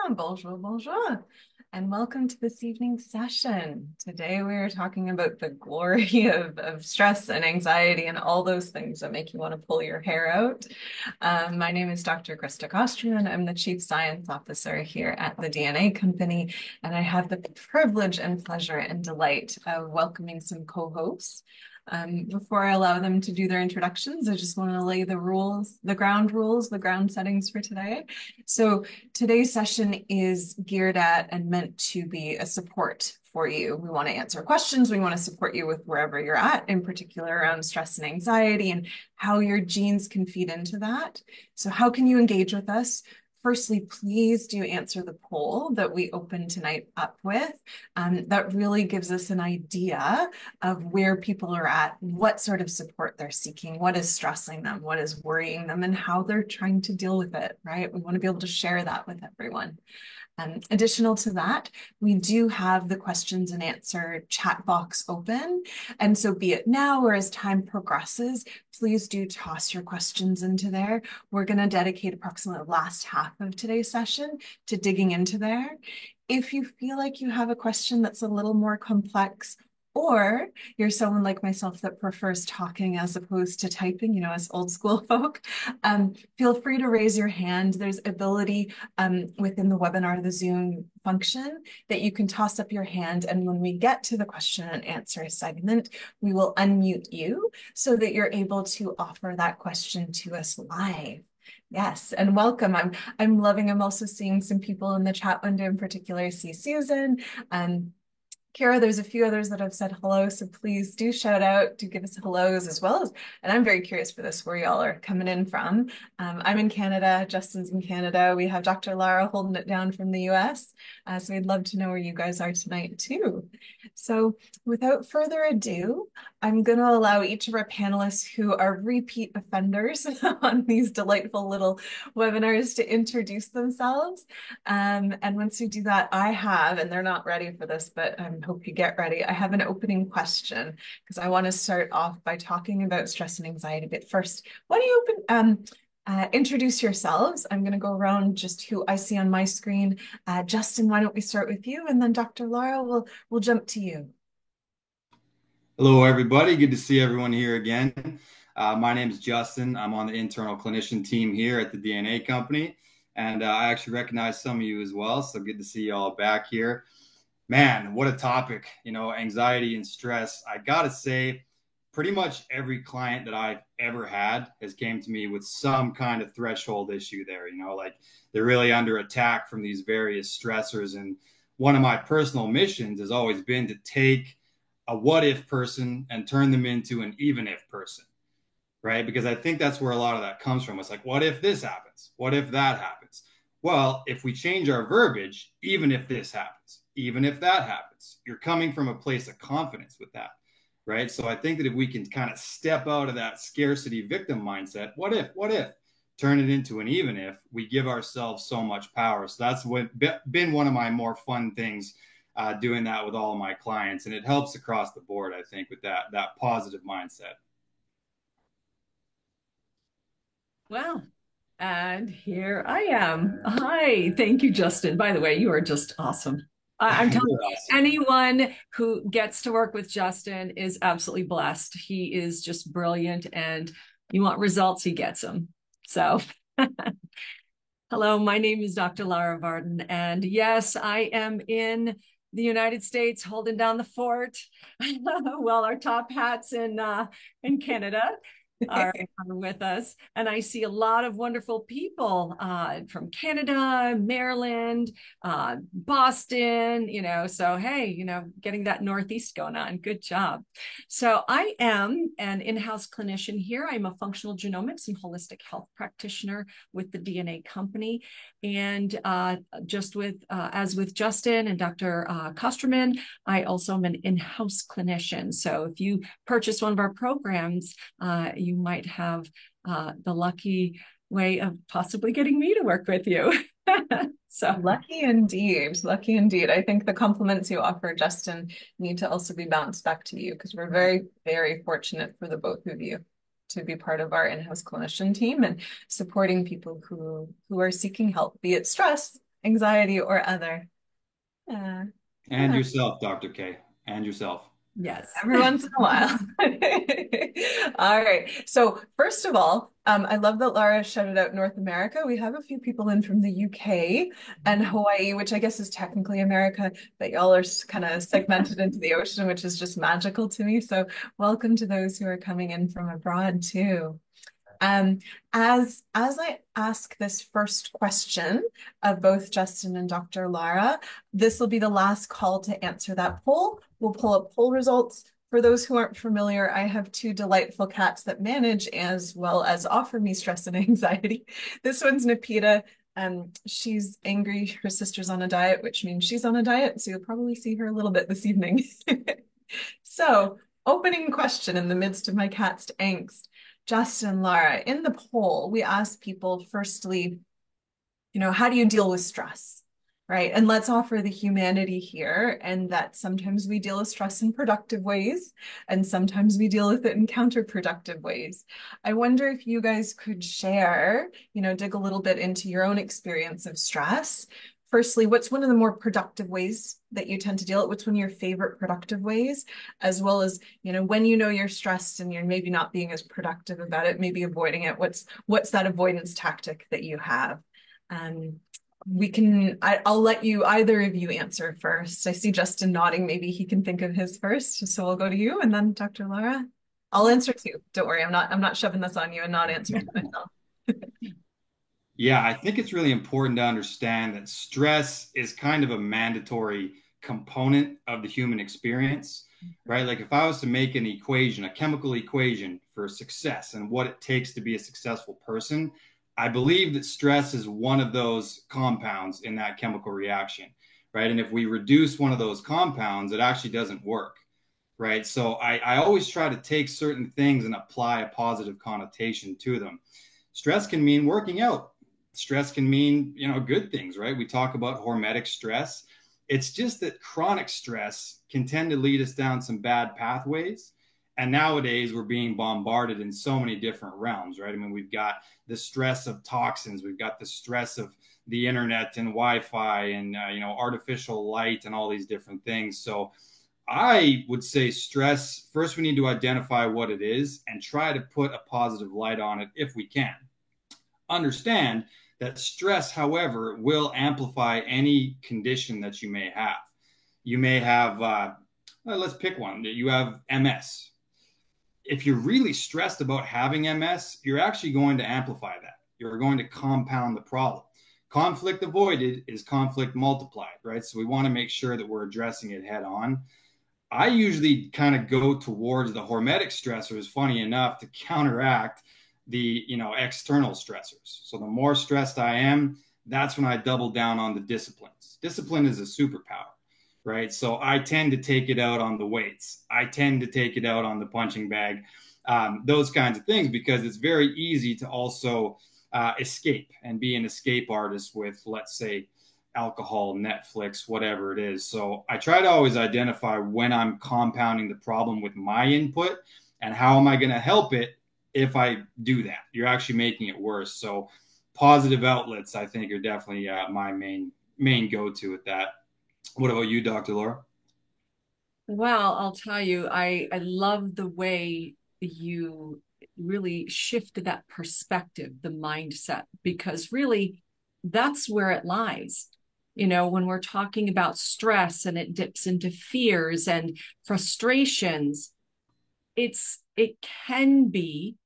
Bonjour, bonjour, and welcome to this evening's session. Today we are talking about the glory of stress and anxiety and all those things that make you want to pull your hair out. My name is Dr. Krista Kostrian. I'm the Chief Science Officer here at the DNA Company, and I have the privilege and pleasure and delight of welcoming some co-hosts. Before I allow them to do their introductions, I just want to lay the rules, the ground settings for today. So today's session is geared at and meant to be a support for you. We want to answer questions. We want to support you with wherever you're at, in particular around stress and anxiety and how your genes can feed into that. So how can you engage with us? Firstly, please do answer the poll that we opened tonight up with. That really gives us an idea of where people are at, what sort of support they're seeking, what is stressing them, what is worrying them, and how they're trying to deal with it, right? We want to be able to share that with everyone. Additional to that, we do have the questions and answer chat box open. And so be it now or as time progresses, please do toss your questions into there. We're going to dedicate approximately the last half of today's session to digging into there. If you feel like you have a question that's a little more complex, or you're someone like myself that prefers talking as opposed to typing, as old school folk, feel free to raise your hand. There's ability within the webinar, the Zoom function, that you can toss up your hand. And when we get to the question and answer segment, we will unmute you so that you're able to offer that question to us live. Yes, and welcome. I'm loving. I'm also seeing some people in the chat window in particular. I see Susan and Kara, there's a few others that have said hello, so please do shout out, do give us hellos as well as, and I'm very curious for this, where y'all are coming in from. I'm in Canada, Justin's in Canada. We have Dr. Lara holding it down from the US, so we'd love to know where you guys are tonight too. So without further ado, I'm going to allow each of our panelists who are repeat offenders on these delightful little webinars to introduce themselves. And once we do that, I have, and they're not ready for this, but I hope you get ready. I have an opening question because I want to start off by talking about stress and anxiety. But first, why don't you introduce yourselves? I'm going to go around just who I see on my screen. Justin, why don't we start with you? And then Dr. Laura, we'll jump to you. Hello, everybody. Good to see everyone here again. My name is Justin. I'm on the internal clinician team here at the DNA Company, and I actually recognize some of you as well. So good to see you all back here. Man, what a topic, anxiety and stress. I got to say, pretty much every client that I've ever had has came to me with some kind of threshold issue there, like they're really under attack from these various stressors. And one of my personal missions has always been to take a what if person and turn them into an even if person, right? Because I think that's where a lot of that comes from. It's like, what if this happens? What if that happens? Well, if we change our verbiage, even if this happens, even if that happens, you're coming from a place of confidence with that, right? So I think that if we can kind of step out of that scarcity victim mindset, what if, turn it into an even if, we give ourselves so much power. So that's been one of my more fun things, doing that with all of my clients, and it helps across the board, I think, with that positive mindset. Well, and here I am. Hi, thank you, Justin. By the way, you are just awesome. I'm telling you, Awesome. anyone who gets to work with Justin is absolutely blessed. He is just brilliant, and you want results, he gets them. So, hello, my name is Dr. Lara Varden, and yes, I am in the United States holding down the fort while our top hats in Canada are with us. And I see a lot of wonderful people from Canada, Maryland, Boston, so hey, getting that Northeast going on. Good job. So I am an in-house clinician here. I'm a functional genomics and holistic health practitioner with the DNA Company. And as with Justin and Dr. Kosterman, I also am an in-house clinician. So if you purchase one of our programs, you might have the lucky way of possibly getting me to work with you. So Lucky indeed. Lucky indeed. I think the compliments you offer, Justin, need to also be bounced back to you because we're very, very fortunate for the both of you to be part of our in-house clinician team and supporting people who are seeking help, be it stress, anxiety, or other. And Yeah. yourself, Dr. K, and yourself. Yes. Every once in a while. All right. So first of all, I love that Laura shouted out North America. We have a few people in from the UK and Hawaii, which I guess is technically America, but y'all are kind of segmented into the ocean, which is just magical to me. So welcome to those who are coming in from abroad too. Um, as I ask this first question of both Justin and Dr. Lara, this will be the last call to answer that poll. We'll pull up poll results. For those who aren't familiar, I have two delightful cats that manage as well as offer me stress and anxiety. This one's Napita. She's angry. Her sister's on a diet, which means she's on a diet. So you'll probably see her a little bit this evening. So, opening question in the midst of my cat's angst. Justin, Lara, in the poll, we asked people firstly, how do you deal with stress? Right. And let's offer the humanity here, and that sometimes we deal with stress in productive ways, and sometimes we deal with it in counterproductive ways. I wonder if you guys could share, dig a little bit into your own experience of stress. Firstly, what's one of the more productive ways that you tend to deal it? What's one of your favorite productive ways? As well as, when you're stressed and you're maybe not being as productive about it, maybe avoiding it, what's that avoidance tactic that you have? I'll let you, either of you, answer first. I see Justin nodding. Maybe he can think of his first. So I'll go to you and then Dr. Lara. I'll answer too. Don't worry. I'm not shoving this on you and not answering myself. Yeah, I think it's really important to understand that stress is kind of a mandatory component of the human experience, right? Like if I was to make an equation, a chemical equation for success and what it takes to be a successful person, I believe that stress is one of those compounds in that chemical reaction, right? And if we reduce one of those compounds, it actually doesn't work, right? So I always try to take certain things and apply a positive connotation to them. Stress can mean working out. Stress can mean, good things, right? We talk about hormetic stress. It's just that chronic stress can tend to lead us down some bad pathways. And nowadays we're being bombarded in so many different realms, right? I mean, we've got the stress of toxins, we've got the stress of the internet and Wi-Fi and, artificial light and all these different things. So I would say stress, first we need to identify what it is and try to put a positive light on it if we can. Understand that stress, however, will amplify any condition that you may have. You may have, let's pick one. You have MS. If you're really stressed about having MS, you're actually going to amplify that. You're going to compound the problem. Conflict avoided is conflict multiplied, right? So we want to make sure that we're addressing it head on. I usually kind of go towards the hormetic stressors, funny enough, to counteract the external stressors. So the more stressed I am, that's when I double down on the disciplines. Discipline is a superpower, right? So I tend to take it out on the weights. I tend to take it out on the punching bag, those kinds of things, because it's very easy to also escape and be an escape artist with, let's say, alcohol, Netflix, whatever it is. So I try to always identify when I'm compounding the problem with my input and how am I going to help it. If I do that, you're actually making it worse. So positive outlets, I think, are definitely my main go-to with that. What about you, Dr. Laura? Well, I'll tell you, I love the way you really shift that perspective, the mindset, because really that's where it lies. When we're talking about stress and it dips into fears and frustrations, it can be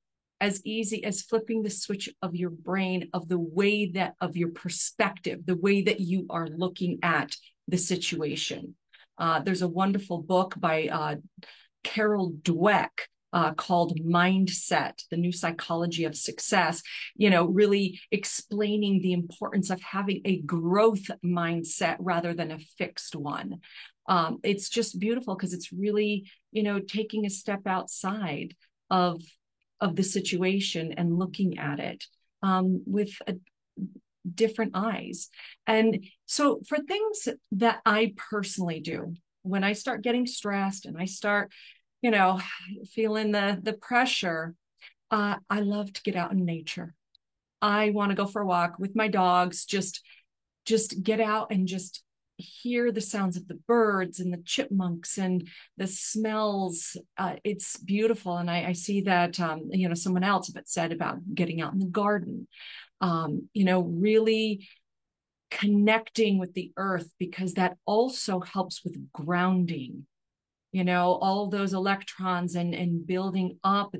as easy as flipping the switch of your brain, of the way that, of your perspective, the way that you are looking at the situation. There's a wonderful book by Carol Dweck called Mindset, The New Psychology of Success, really explaining the importance of having a growth mindset rather than a fixed one. It's just beautiful because it's really, taking a step outside of the situation and looking at it with different eyes. And so for things that I personally do, when I start getting stressed and I start, feeling the pressure, I love to get out in nature. I want to go for a walk with my dogs, just just get out and just hear the sounds of the birds and the chipmunks and the smells. It's beautiful. And I see that, someone else had said about getting out in the garden, really connecting with the earth, because that also helps with grounding, all those electrons and building up.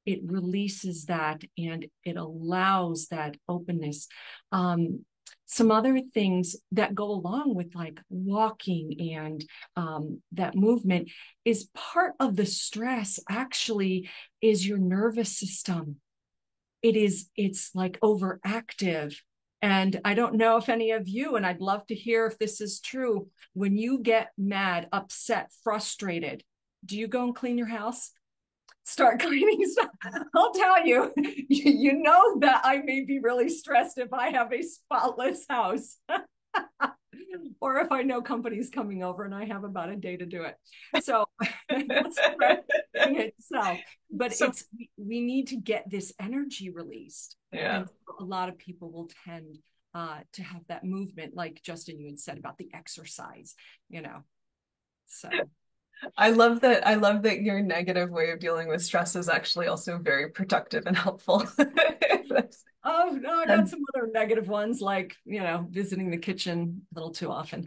It releases that, and it allows that openness. Some other things that go along with like walking and that movement is part of the stress actually is your nervous system. It's like overactive. And I don't know if any of you, and I'd love to hear if this is true, when you get mad, upset, frustrated, do you go and clean your house? Start cleaning stuff. I'll tell you, you know that I may be really stressed if I have a spotless house. Or if I know company's coming over and I have about a day to do it. So that's itself. But we need to get this energy released. Yeah. And a lot of people will tend to have that movement, like Justin, you had said about the exercise, So I love that your negative way of dealing with stress is actually also very productive and helpful. Oh no, I got some other negative ones, like visiting the kitchen a little too often.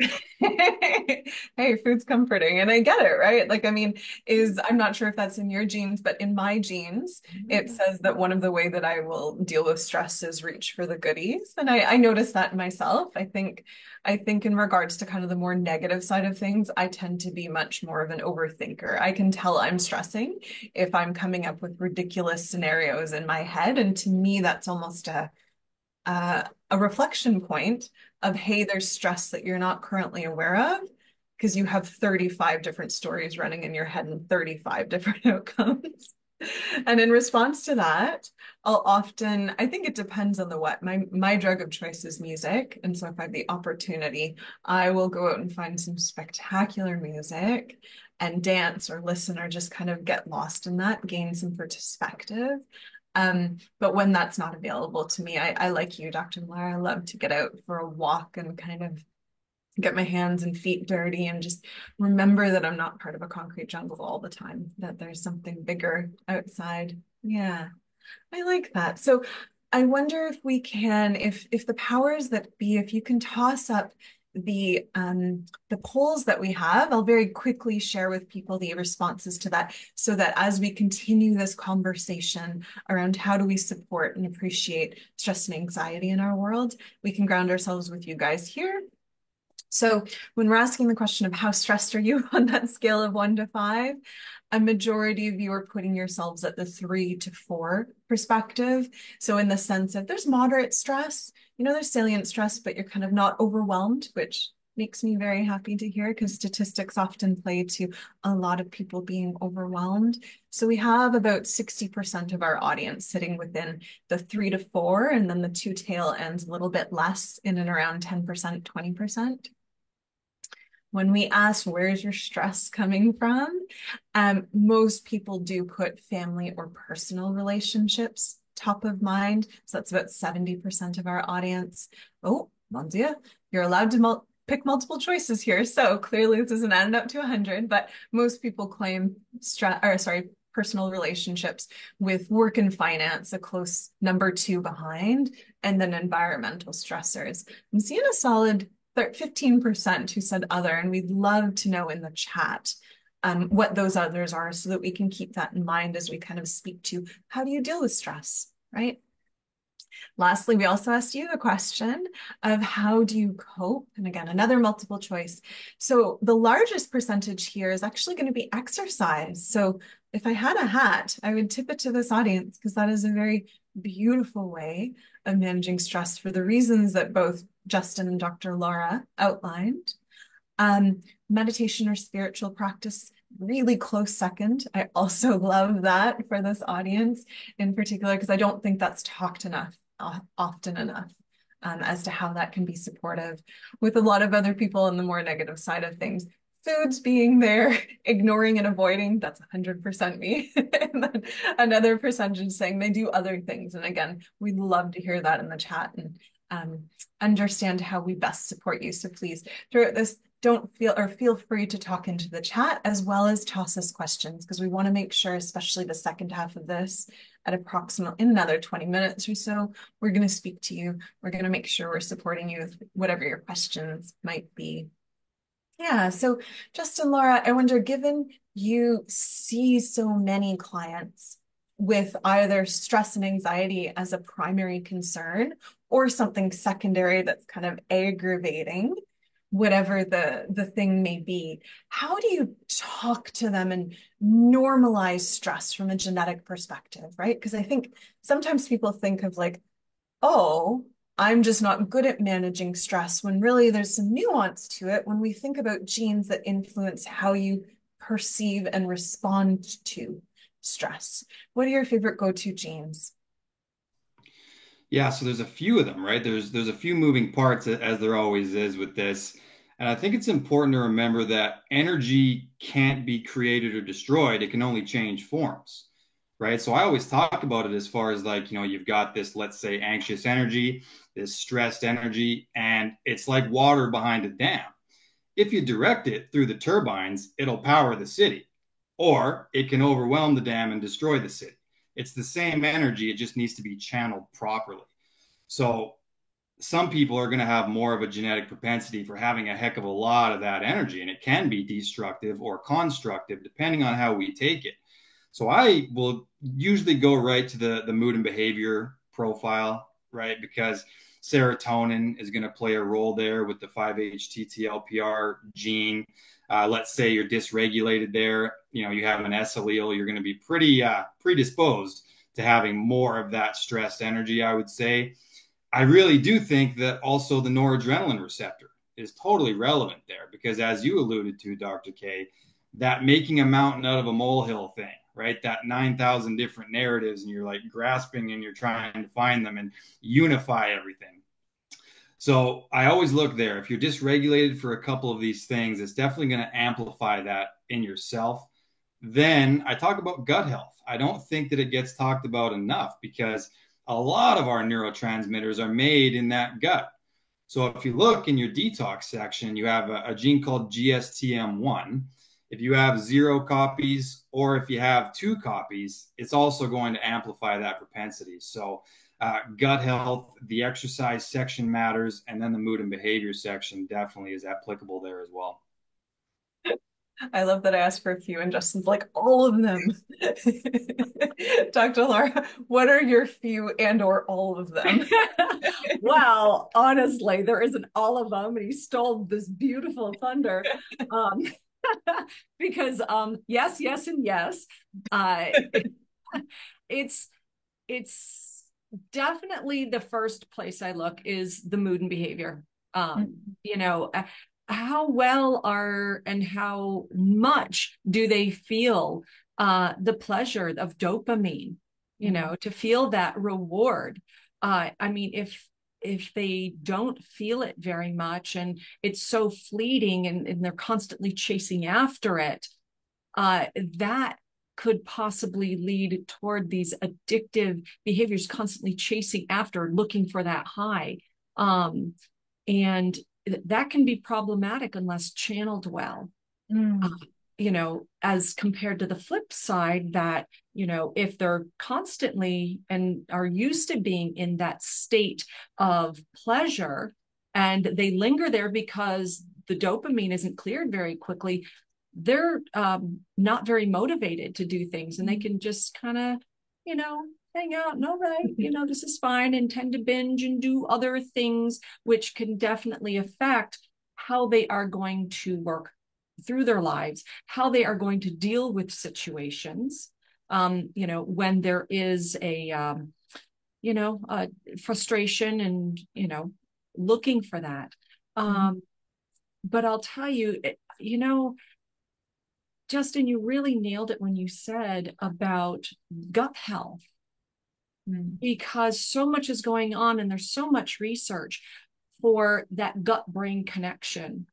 Hey, food's comforting, and I get it, right? Like, I mean, I'm not sure if that's in your genes, but in my genes, it says that one of the way that I will deal with stress is reach for the goodies. And I noticed that in myself. I think in regards to kind of the more negative side of things, I tend to be much more of an overthinker. I can tell I'm stressing if I'm coming up with ridiculous scenarios in my head. And to me, that's almost a reflection point of, hey, there's stress that you're not currently aware of because you have 35 different stories running in your head and 35 different outcomes. And in response to that, I think it depends on the what. My drug of choice is music. And so if I have the opportunity, I will go out and find some spectacular music and dance or listen or just kind of get lost in that, gain some perspective. But when that's not available to me, I like you, Dr. Miller, I love to get out for a walk and kind of get my hands and feet dirty and just remember that I'm not part of a concrete jungle all the time, that there's something bigger outside. Yeah, I like that. So I wonder if we can, if the powers that be, if you can toss up the polls that we have, I'll very quickly share with people the responses to that so that as we continue this conversation around how do we support and appreciate stress and anxiety in our world, we can ground ourselves with you guys here. So when we're asking the question of how stressed are you on that scale of 1 to 5, a majority of you are putting yourselves at the 3 to 4 perspective. So in the sense of there's moderate stress, there's salient stress, but you're kind of not overwhelmed, which makes me very happy to hear because statistics often play to a lot of people being overwhelmed. So we have about 60% of our audience sitting within the 3 to 4, and then the 2 tail ends a little bit less in and around 10%, 20%. When we ask, where's your stress coming from? Most people do put family or personal relationships top of mind. So that's about 70% of our audience. Oh, mon Dieu, you're allowed to pick multiple choices here. So clearly this isn't adding up to 100, but most people claim personal relationships with work and finance, a close number 2 behind, and then environmental stressors. I'm seeing a solid 15% who said other, and we'd love to know in the chat what those others are so that we can keep that in mind as we kind of speak to how do you deal with stress, right? Lastly, we also asked you the question of how do you cope? And again, another multiple choice. So the largest percentage here is actually going to be exercise. So if I had a hat, I would tip it to this audience because that is a very beautiful way of managing stress for the reasons that both Justin and Dr. Laura outlined. Meditation or spiritual practice, really close second. I also love that for this audience in particular, because I don't think that's talked often enough as to how that can be supportive with a lot of other people on the more negative side of things. Foods being there, ignoring and avoiding, that's 100% me. And then another percentage saying they do other things. And again, we'd love to hear that in the chat. And understand how we best support you. So please, throughout this, don't feel free to talk into the chat as well as toss us questions, because we want to make sure, especially the second half of this, at approximately in another 20 minutes or so, we're going to speak to you. We're going to make sure we're supporting you with whatever your questions might be. Yeah, so Justin, Laura, I wonder, given you see so many clients with either stress and anxiety as a primary concern or something secondary that's kind of aggravating, whatever the thing may be, how do you talk to them and normalize stress from a genetic perspective, right? Because I think sometimes people think of like, oh, I'm just not good at managing stress, when really there's some nuance to it when we think about genes that influence how you perceive and respond to stress. What are your favorite go-to genes? Yeah, so there's a few of them, right? There's a few moving parts as there always is with this. And I think it's important to remember that energy can't be created or destroyed. It can only change forms, right? So I always talk about it as far as like, you've got this, let's say, anxious energy, this stressed energy, and it's like water behind a dam. If you direct it through the turbines, it'll power the city, or it can overwhelm the dam and destroy the city. It's the same energy, it just needs to be channeled properly. So some people are going to have more of a genetic propensity for having a heck of a lot of that energy, and it can be destructive or constructive depending on how we take it. So I will usually go right to the mood and behavior profile, right? Because serotonin is going to play a role there with the 5-HTTLPR gene. Let's say you're dysregulated there, you have an S allele, you're going to be pretty predisposed to having more of that stressed energy, I would say. I really do think that also the noradrenaline receptor is totally relevant there, because as you alluded to, Dr. K, that making a mountain out of a molehill thing, right? That 9,000 different narratives, and you're like grasping and you're trying to find them and unify everything. So I always look there. If you're dysregulated for a couple of these things, it's definitely going to amplify that in yourself. Then I talk about gut health. I don't think that it gets talked about enough, because a lot of our neurotransmitters are made in that gut. So if you look in your detox section, you have a gene called GSTM1. If you have 0 copies, or if you have 2 copies, it's also going to amplify that propensity. So gut health, the exercise section matters, and then the mood and behavior section definitely is applicable there as well. I love that I asked for a few and Justin's like, all of them. Dr. Laura, what are your few and or all of them? Well, honestly, there isn't all of them, and he stole this beautiful thunder. Because yes, yes, and yes. It's definitely the first place I look is the mood and behavior. How well are and how much do they feel the pleasure of dopamine, to feel that reward. I mean, if they don't feel it very much and it's so fleeting, and they're constantly chasing after it, that could possibly lead toward these addictive behaviors, constantly chasing after, looking for that high. And that can be problematic unless channeled well. As compared to the flip side, that, if they're constantly and are used to being in that state of pleasure, and they linger there because the dopamine isn't cleared very quickly, they're not very motivated to do things, and they can just kind of, hang out and all right, this is fine, and tend to binge and do other things, which can definitely affect how they are going to work through their lives, how they are going to deal with situations, when there is a frustration and, looking for that. But I'll tell you, Justin, you really nailed it when you said about gut health, because so much is going on, and there's so much research for that gut-brain connection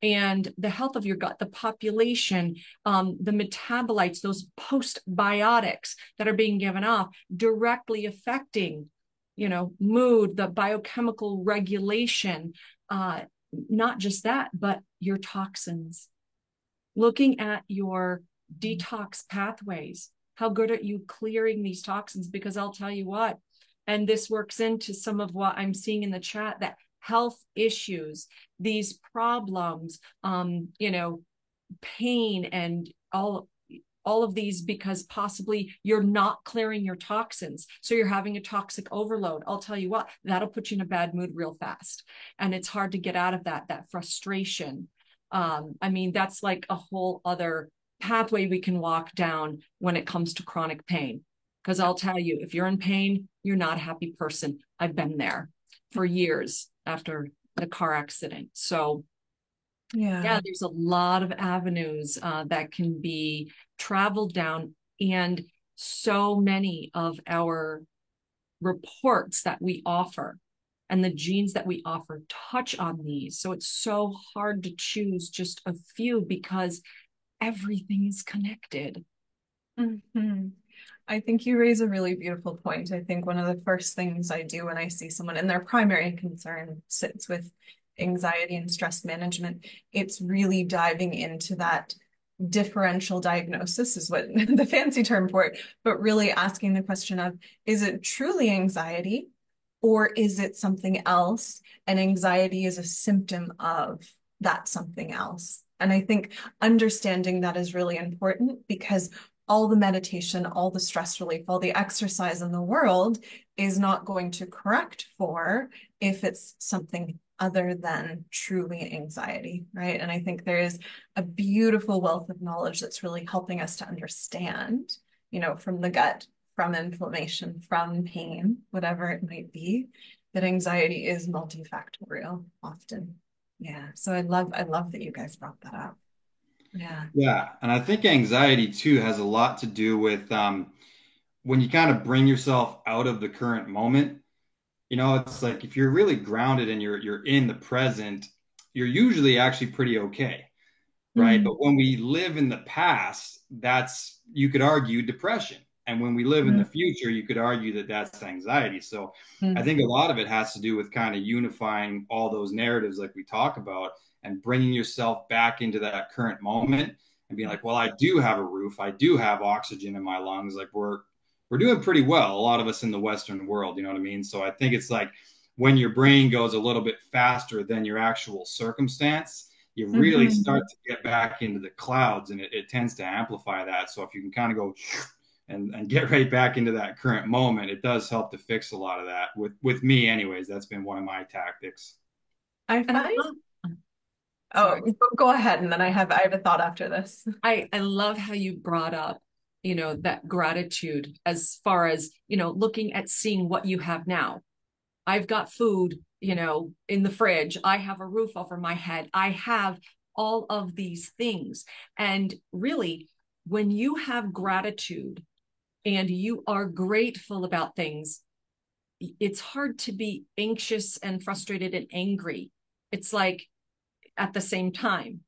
and the health of your gut, the population, the metabolites, those postbiotics that are being given off, directly affecting, mood, the biochemical regulation, not just that, but your toxins, looking at your detox pathways. How good are you clearing these toxins? Because I'll tell you what, and this works into some of what I'm seeing in the chat, that health issues, these problems, pain and all of these, because possibly you're not clearing your toxins. So you're having a toxic overload. I'll tell you what, that'll put you in a bad mood real fast. And it's hard to get out of that frustration. That's like a whole other pathway we can walk down when it comes to chronic pain. Because I'll tell you, if you're in pain, you're not a happy person. I've been there for years after the car accident. So yeah, there's a lot of avenues that can be traveled down, and so many of our reports that we offer and the genes that we offer touch on these. So it's so hard to choose just a few because everything is connected. Mm-hmm. I think you raise a really beautiful point. I think one of the first things I do when I see someone and their primary concern sits with anxiety and stress management, it's really diving into that differential diagnosis is what the fancy term for it, but really asking the question of, is it truly anxiety or is it something else? And anxiety is a symptom of that something else. And I think understanding that is really important, because all the meditation, all the stress relief, all the exercise in the world is not going to correct for if it's something other than truly anxiety, right? And I think there is a beautiful wealth of knowledge that's really helping us to understand, from the gut, from inflammation, from pain, whatever it might be, that anxiety is multifactorial often. Yeah. So I love that you guys brought that up. Yeah. Yeah. And I think anxiety too has a lot to do with when you kind of bring yourself out of the current moment. It's like if you're really grounded and you're in the present, you're usually actually pretty okay, right? Mm-hmm. But when we live in the past, that's, you could argue, depression. And when we live in the future, you could argue that that's anxiety. So I think a lot of it has to do with kind of unifying all those narratives like we talk about and bringing yourself back into that current moment and being like, well, I do have a roof. I do have oxygen in my lungs. Like we're doing pretty well, a lot of us in the Western world, you know what I mean? So I think it's like when your brain goes a little bit faster than your actual circumstance, you really start to get back into the clouds, and it tends to amplify that. So if you can kind of go and get right back into that current moment, it does help to fix a lot of that. With me anyways, that's been one of my tactics. I find go ahead, and then I have a thought after this. I love how you brought up, that gratitude as far as, looking at seeing what you have now. I've got food, in the fridge. I have a roof over my head. I have all of these things. And really, when you have gratitude and you are grateful about things, it's hard to be anxious and frustrated and angry. It's like at the same time.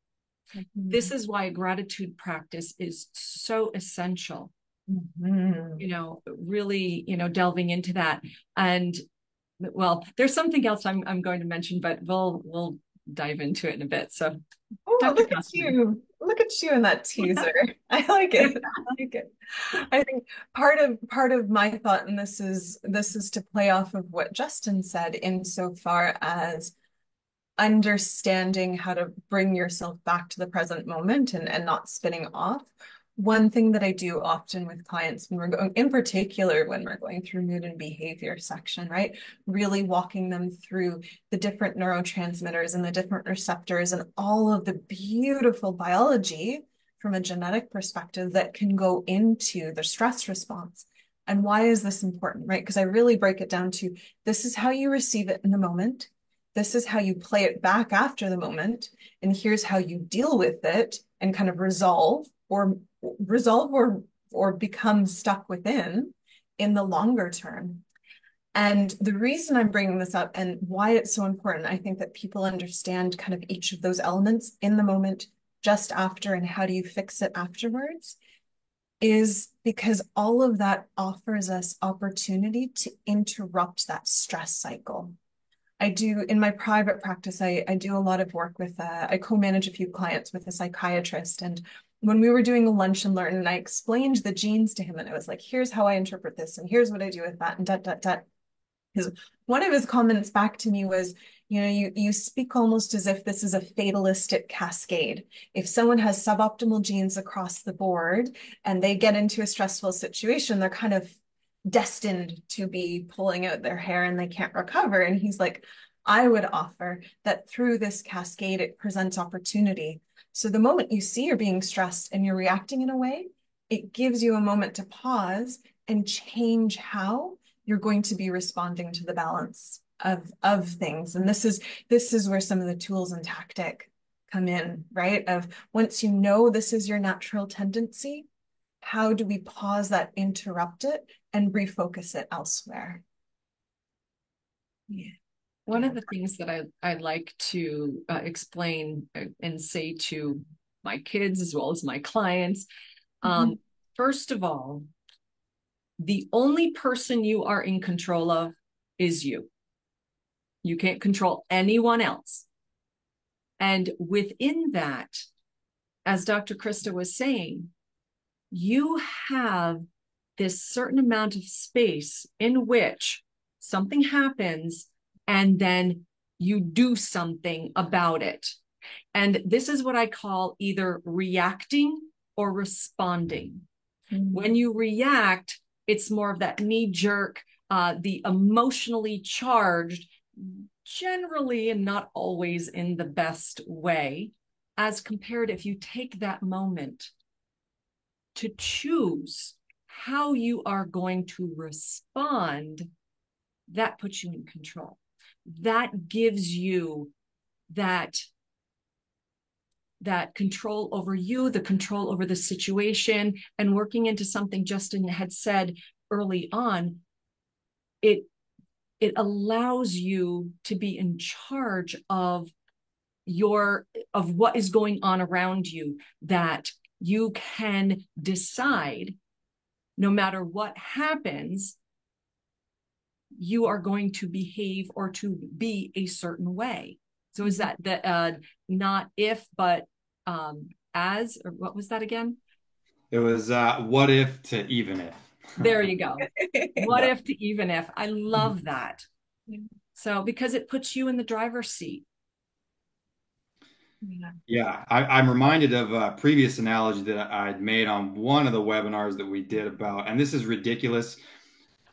This is why a gratitude practice is so essential. Really, delving into that. And well, there's something else I'm going to mention, but we'll dive into it in a bit. So look at you. Look at you in that teaser. I like it. I like it. I think part of my thought, and this is to play off of what Justin said, insofar as understanding how to bring yourself back to the present moment and not spinning off. One thing that I do often with clients when we're going, in particular, when we're going through mood and behavior section, right? Really walking them through the different neurotransmitters and the different receptors and all of the beautiful biology from a genetic perspective that can go into the stress response. And why is this important, right? Because I really break it down to, this is how you receive it in the moment. This is how you play it back after the moment. And here's how you deal with it and kind of resolve or become stuck within in the longer term. And the reason I'm bringing this up and why it's so important, I think that people understand kind of each of those elements in the moment, just after, and how do you fix it afterwards, is because all of that offers us opportunity to interrupt that stress cycle. I do in my private practice, I do a lot of work with, I co-manage a few clients with a psychiatrist. And when we were doing a lunch and learn, and I explained the genes to him, and it was like, here's how I interpret this, and here's what I do with that, and his one of his comments back to me was, you speak almost as if this is a fatalistic cascade. If someone has suboptimal genes across the board and they get into a stressful situation, they're kind of destined to be pulling out their hair and they can't recover. And he's like, I would offer that through this cascade, it presents opportunity. So the moment you see you're being stressed and you're reacting in a way, it gives you a moment to pause and change how you're going to be responding to the balance of things. And this is where some of the tools and tactic come in, right? Of once you know this is your natural tendency, how do we pause that, interrupt it, and refocus it elsewhere? Yeah. One of the things that I like to explain and say to my kids as well as my clients, first of all, the only person you are in control of is you. You can't control anyone else. And within that, as Dr. Krista was saying, you have this certain amount of space in which something happens and then you do something about it. And this is what I call either reacting or responding. When you react, it's more of that knee-jerk, the emotionally charged, generally and not always in the best way, as compared if you take that moment to choose how you are going to respond, that puts you in control. That gives you that control over you, the control over the situation, and working into something Justin had said early on, it allows you to be in charge of what is going on around you, that you can decide no matter what happens, you are going to behave or to be a certain way. So is that not if, but as, or what was that again? It was what if to even if. There you go. What if to even if. I love that. So because it puts you in the driver's seat. Yeah, I'm reminded of a previous analogy that I'd made on one of the webinars that we did about, and this is ridiculous.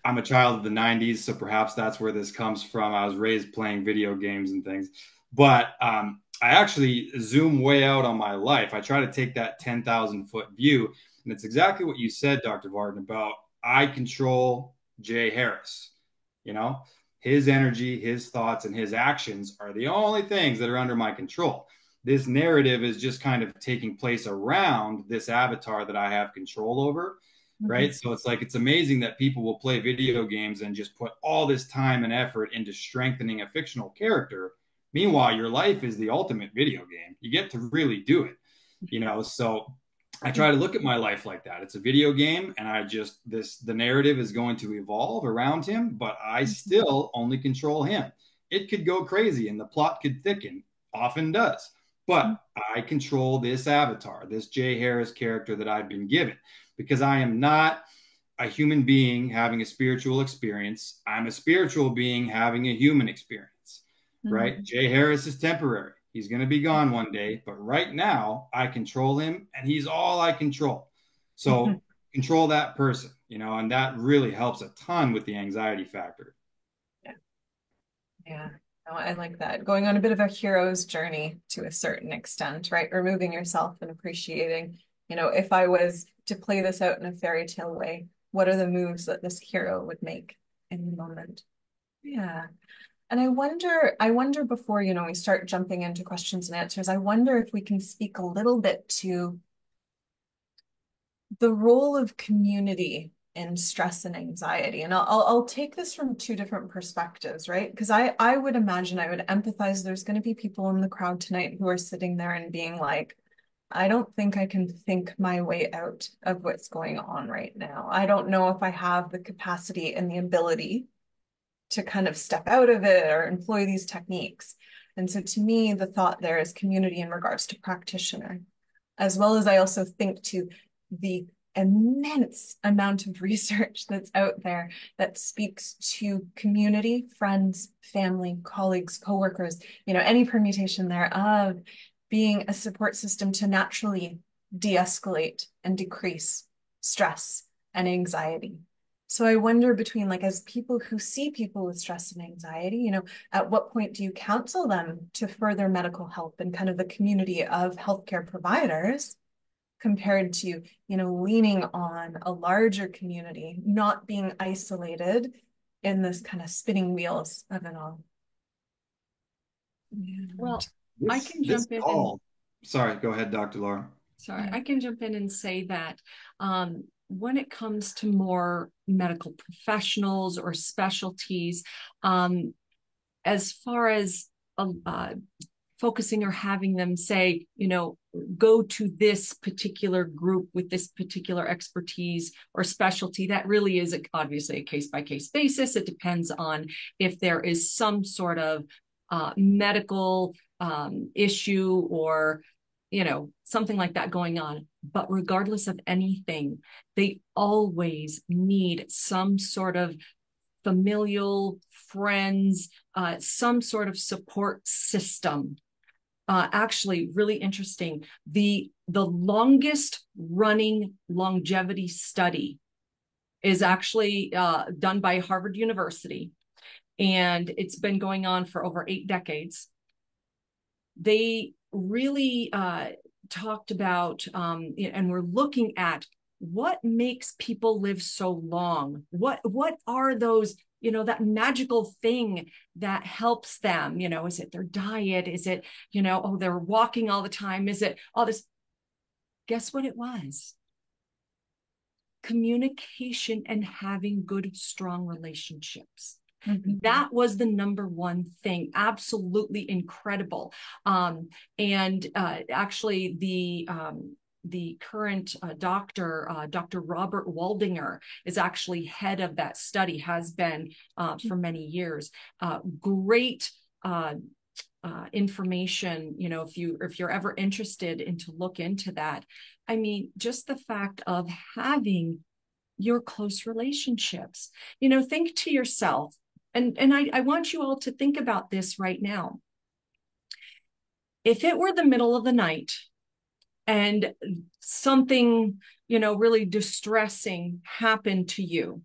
I'm a child of the 90s, so perhaps that's where this comes from. I was raised playing video games and things. But I actually zoom way out on my life. I try to take that 10,000 foot view. And it's exactly what you said, Dr. Varden, about I control Jay Harris. You know, his energy, his thoughts, and his actions are the only things that are under my control. This narrative is just kind of taking place around this avatar that I have control over. Right. So it's like, it's amazing that people will play video games and just put all this time and effort into strengthening a fictional character. Meanwhile, your life is the ultimate video game. You get to really do it, so I try to look at my life like that. It's a video game, and the narrative is going to evolve around him, but I still only control him. It could go crazy and the plot could thicken, often does, but I control this avatar, this Jay Harris character that I've been given. Because I am not a human being having a spiritual experience. I'm a spiritual being having a human experience, right? Jay Harris is temporary. He's going to be gone one day. But right now, I control him, and he's all I control. So control that person, and that really helps a ton with the anxiety factor. Yeah. Oh, I like that. Going on a bit of a hero's journey to a certain extent, right? Removing yourself and appreciating, if I was to play this out in a fairy tale way, what are the moves that this hero would make in the moment? Yeah. And I wonder before, we start jumping into questions and answers, I wonder if we can speak a little bit to the role of community in stress and anxiety. And I'll take this from two different perspectives, right? Because I would imagine, I would empathize there's going to be people in the crowd tonight who are sitting there and being like, I don't think I can think my way out of what's going on right now. I don't know if I have the capacity and the ability to kind of step out of it or employ these techniques. And so to me, the thought there is community in regards to practitioner, as well as I also think to the immense amount of research that's out there that speaks to community, friends, family, colleagues, coworkers, any permutation thereof being a support system to naturally de-escalate and decrease stress and anxiety. So I wonder between as people who see people with stress and anxiety, at what point do you counsel them to further medical help and kind of the community of healthcare providers compared to, leaning on a larger community, not being isolated in this kind of spinning wheels of it all. Well, I This, can this jump in and call, sorry, go ahead, Dr. Laura. sorry, I can jump in and say that when it comes to more medical professionals or specialties, as far as focusing or having them say, go to this particular group with this particular expertise or specialty, that really is obviously a case-by-case basis. It depends on if there is some sort of medical issue or something like that going on. But regardless of anything, they always need some sort of familial, friends, some sort of support system. Actually, really interesting. The longest running longevity study is actually done by Harvard University, and it's been going on for over 8 decades. They really talked about, and we're looking at what makes people live so long. What are those, that magical thing that helps them? Is it their diet? Is it, oh, they're walking all the time? Is it all this? Guess what it was? Communication and having good, strong relationships. Mm-hmm. That was the number one thing. Absolutely incredible. Actually, the current doctor, Dr. Robert Waldinger, is actually head of that study, has been for many years. Great information, if you're ever interested in to look into that. I mean, just the fact of having your close relationships, think to yourself, and I want you all to think about this right now. If it were the middle of the night and something, really distressing happened to you,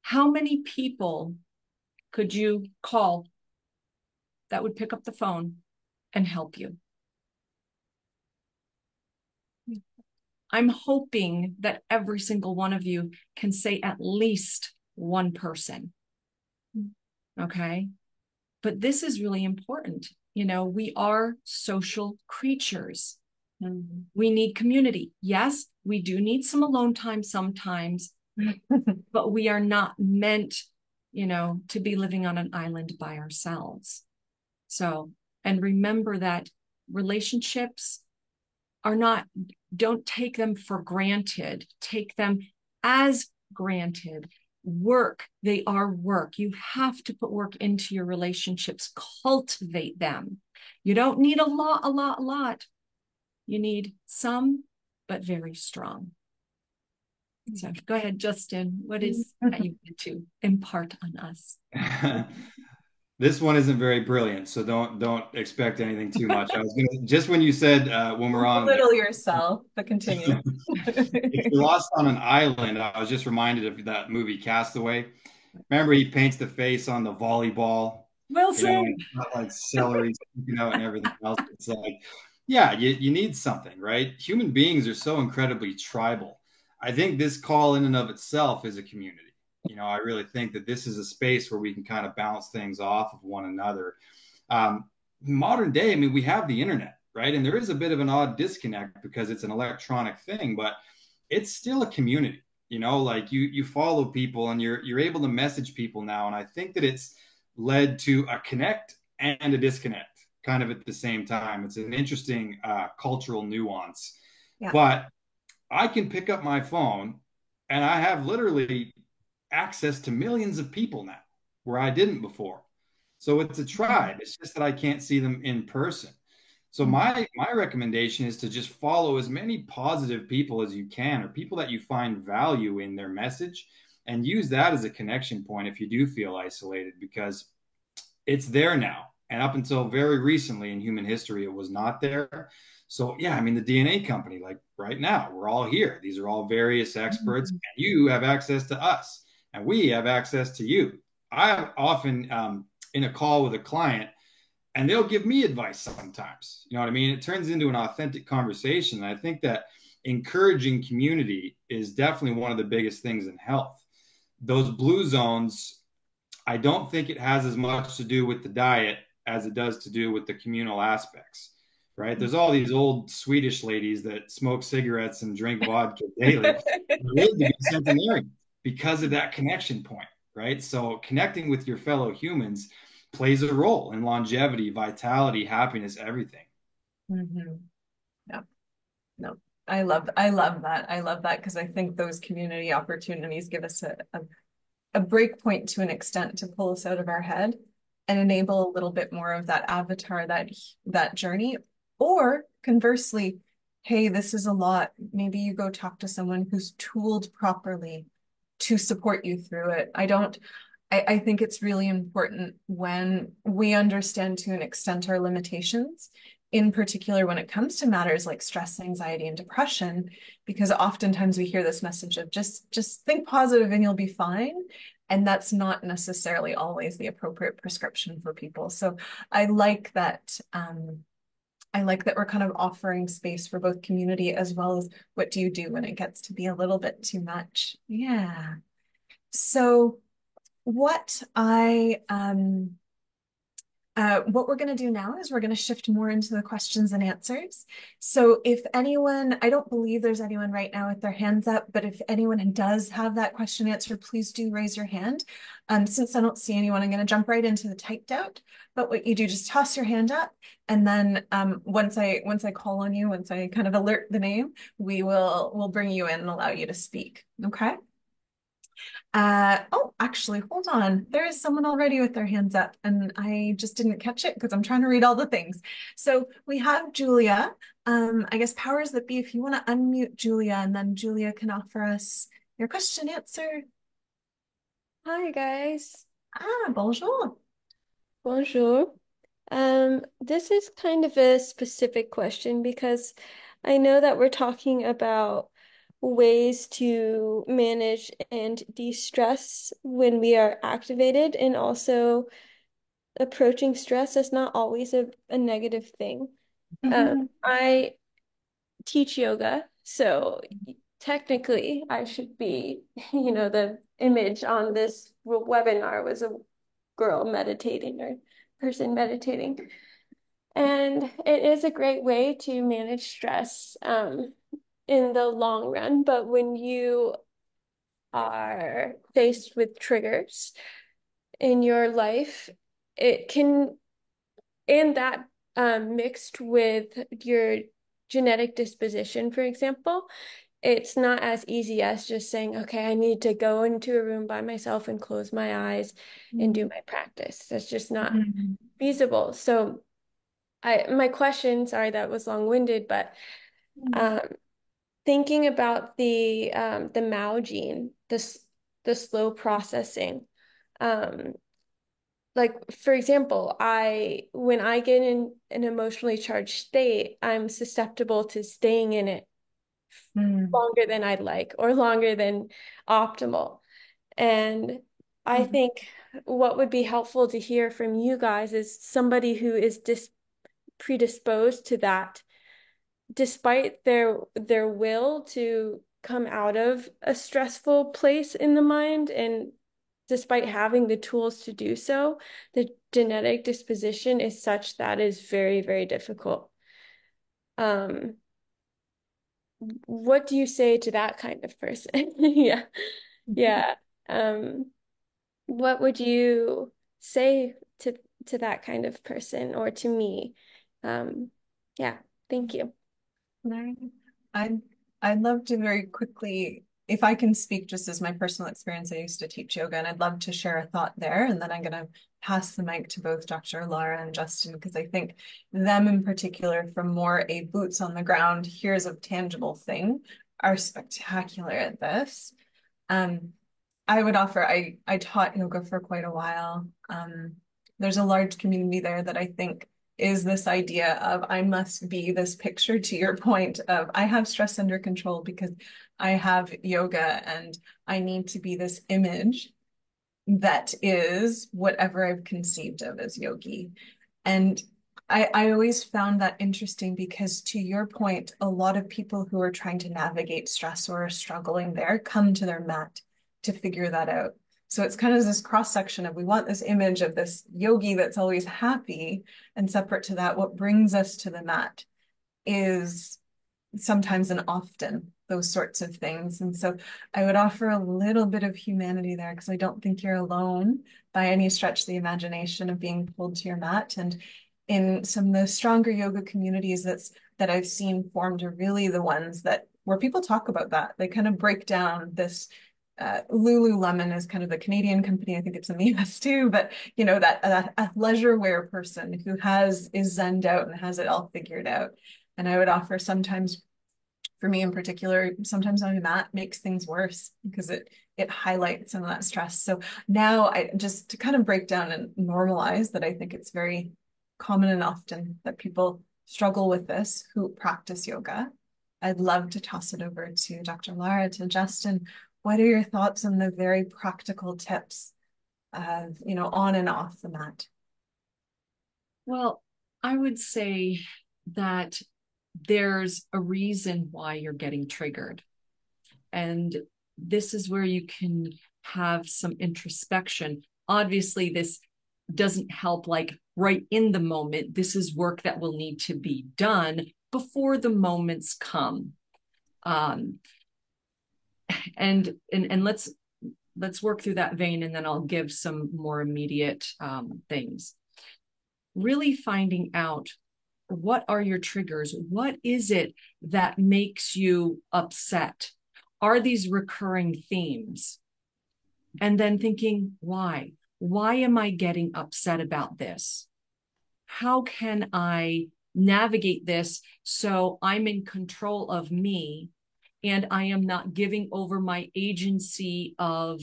how many people could you call that would pick up the phone and help you? I'm hoping that every single one of you can say at least one person. Okay. But this is really important. We are social creatures. Mm-hmm. We need community. Yes, we do need some alone time sometimes, but we are not meant, to be living on an island by ourselves. So, and remember that relationships are not, don't take them for granted. Take them as granted. Work, they are work. You have to put work into your relationships, cultivate them. You don't need a lot. You need some, but very strong. So go ahead, Justin. What is that you want to impart on us? This one isn't very brilliant, so don't expect anything too much. I was gonna just when you said when we're on belittle yourself, but continue. If you're lost on an island, I was just reminded of that movie Castaway. Remember, he paints the face on the volleyball. Wilson, not like celery, and everything else. It's like, yeah, you need something, right? Human beings are so incredibly tribal. I think this call in and of itself is a community. I really think that this is a space where we can kind of bounce things off of one another. Modern day, I mean, we have the internet, right? And there is a bit of an odd disconnect because it's an electronic thing, but it's still a community. Like you follow people and you're able to message people now. And I think that it's led to a connect and a disconnect. kind of at the same time. It's an interesting cultural nuance. Yeah. But I can pick up my phone and I have literally access to millions of people now where I didn't before. So it's a tribe. It's just that I can't see them in person. So my recommendation is to just follow as many positive people as you can, or people that you find value in their message, and use that as a connection point if you do feel isolated, because it's there now. And up until very recently in human history, it was not there. So, yeah, I mean, the DNA company, like right now, we're all here. These are all various experts, and you have access to us, and we have access to you. I often, in a call with a client, and they'll give me advice sometimes. You know what I mean? It turns into an authentic conversation. And I think that encouraging community is definitely one of the biggest things in health. Those blue zones, I don't think it has as much to do with the diet as it does to do with the communal aspects, right? There's all these old Swedish ladies that smoke cigarettes and drink vodka daily. They live to be centenarians because of that connection point, right? So connecting with your fellow humans plays a role in longevity, vitality, happiness, everything. Mm-hmm. Yeah. No, I love that. I love that because I think those community opportunities give us a break point to an extent to pull us out of our head and enable a little bit more of that avatar, that journey. Or conversely, hey, this is a lot. Maybe you go talk to someone who's tooled properly to support you through it. I think it's really important when we understand to an extent our limitations, in particular when it comes to matters like stress, anxiety, and depression, because oftentimes we hear this message of just think positive and you'll be fine. And that's not necessarily always the appropriate prescription for people. So I like that. I like that we're kind of offering space for both community as well as what do you do when it gets to be a little bit too much. Yeah. So what we're going to do now is we're going to shift more into the questions and answers. So if anyone, I don't believe there's anyone right now with their hands up, but if anyone does have that question answered, please do raise your hand. Since I don't see anyone, I'm going to jump right into the typed out. But what you do, just toss your hand up, and then once I call on you, once I kind of alert the name, we'll bring you in and allow you to speak. Okay. Oh, actually, hold on. There is someone already with their hands up, and I just didn't catch it because I'm trying to read all the things. So we have Julia. I guess powers that be, if you want to unmute Julia, and then Julia can offer us your question answer. Hi guys. Bonjour. Bonjour. This is kind of a specific question because I know that we're talking about ways to manage and de-stress when we are activated, and also approaching stress as not always a negative thing. I teach yoga, so technically I should be, the image on this webinar was a girl meditating or person meditating. And it is a great way to manage stress in the long run. But when you are faced with triggers in your life, it can, and that mixed with your genetic disposition, for example, it's not as easy as just saying, okay, I need to go into a room by myself and close my eyes and do my practice. That's just not feasible. So my question, sorry, that was long-winded, but thinking about the MAO gene, the slow processing, like for example, when I get in an emotionally charged state, I'm susceptible to staying in it longer than I'd like or longer than optimal. And I think what would be helpful to hear from you guys is somebody who is predisposed to that, despite their will to come out of a stressful place in the mind, and despite having the tools to do so, the genetic disposition is such that is very, very difficult. What do you say to that kind of person? Yeah. Yeah. What would you say to to that kind of person or to me. Yeah, thank you. Right. I'd I'd love to very quickly, if I can speak just as my personal experience, I used to teach yoga, and I'd love to share a thought there. And then I'm going to pass the mic to both Dr. Lara and Justin, because I think them in particular, from more a boots on the ground, here's a tangible thing, are spectacular at this. Um, I would offer, I taught yoga for quite a while. There's a large community there that I think is this idea of I must be this picture, to your point of I have stress under control because I have yoga, and I need to be this image that is whatever I've conceived of as yogi. And I always found that interesting because, to your point, a lot of people who are trying to navigate stress or are struggling there come to their mat to figure that out. So it's kind of this cross section of we want this image of this yogi that's always happy, and separate to that, what brings us to the mat is sometimes and often those sorts of things. And so I would offer a little bit of humanity there, because I don't think you're alone by any stretch of the imagination of being pulled to your mat. And in some of the stronger yoga communities that I've seen formed are really the ones that where people talk about that. They kind of break down this. Lululemon is kind of the Canadian company. I think it's in the US too, but you know, that leisure wear person who is zened out and has it all figured out. And I would offer sometimes, for me in particular, sometimes on a mat makes things worse because it highlights some of that stress. So now, I just to kind of break down and normalize that, I think it's very common and often that people struggle with this who practice yoga. I'd love to toss it over to Dr. Lara, to Justin. What are your thoughts on the very practical tips of, on and off the mat? Well, I would say that there's a reason why you're getting triggered. And this is where you can have some introspection. Obviously, this doesn't help like right in the moment. This is work that will need to be done before the moments come. And let's work through that vein, and then I'll give some more immediate things. Really finding out, what are your triggers? What is it that makes you upset? Are these recurring themes? And then thinking, why? Why am I getting upset about this? How can I navigate this so I'm in control of me and I am not giving over my agency of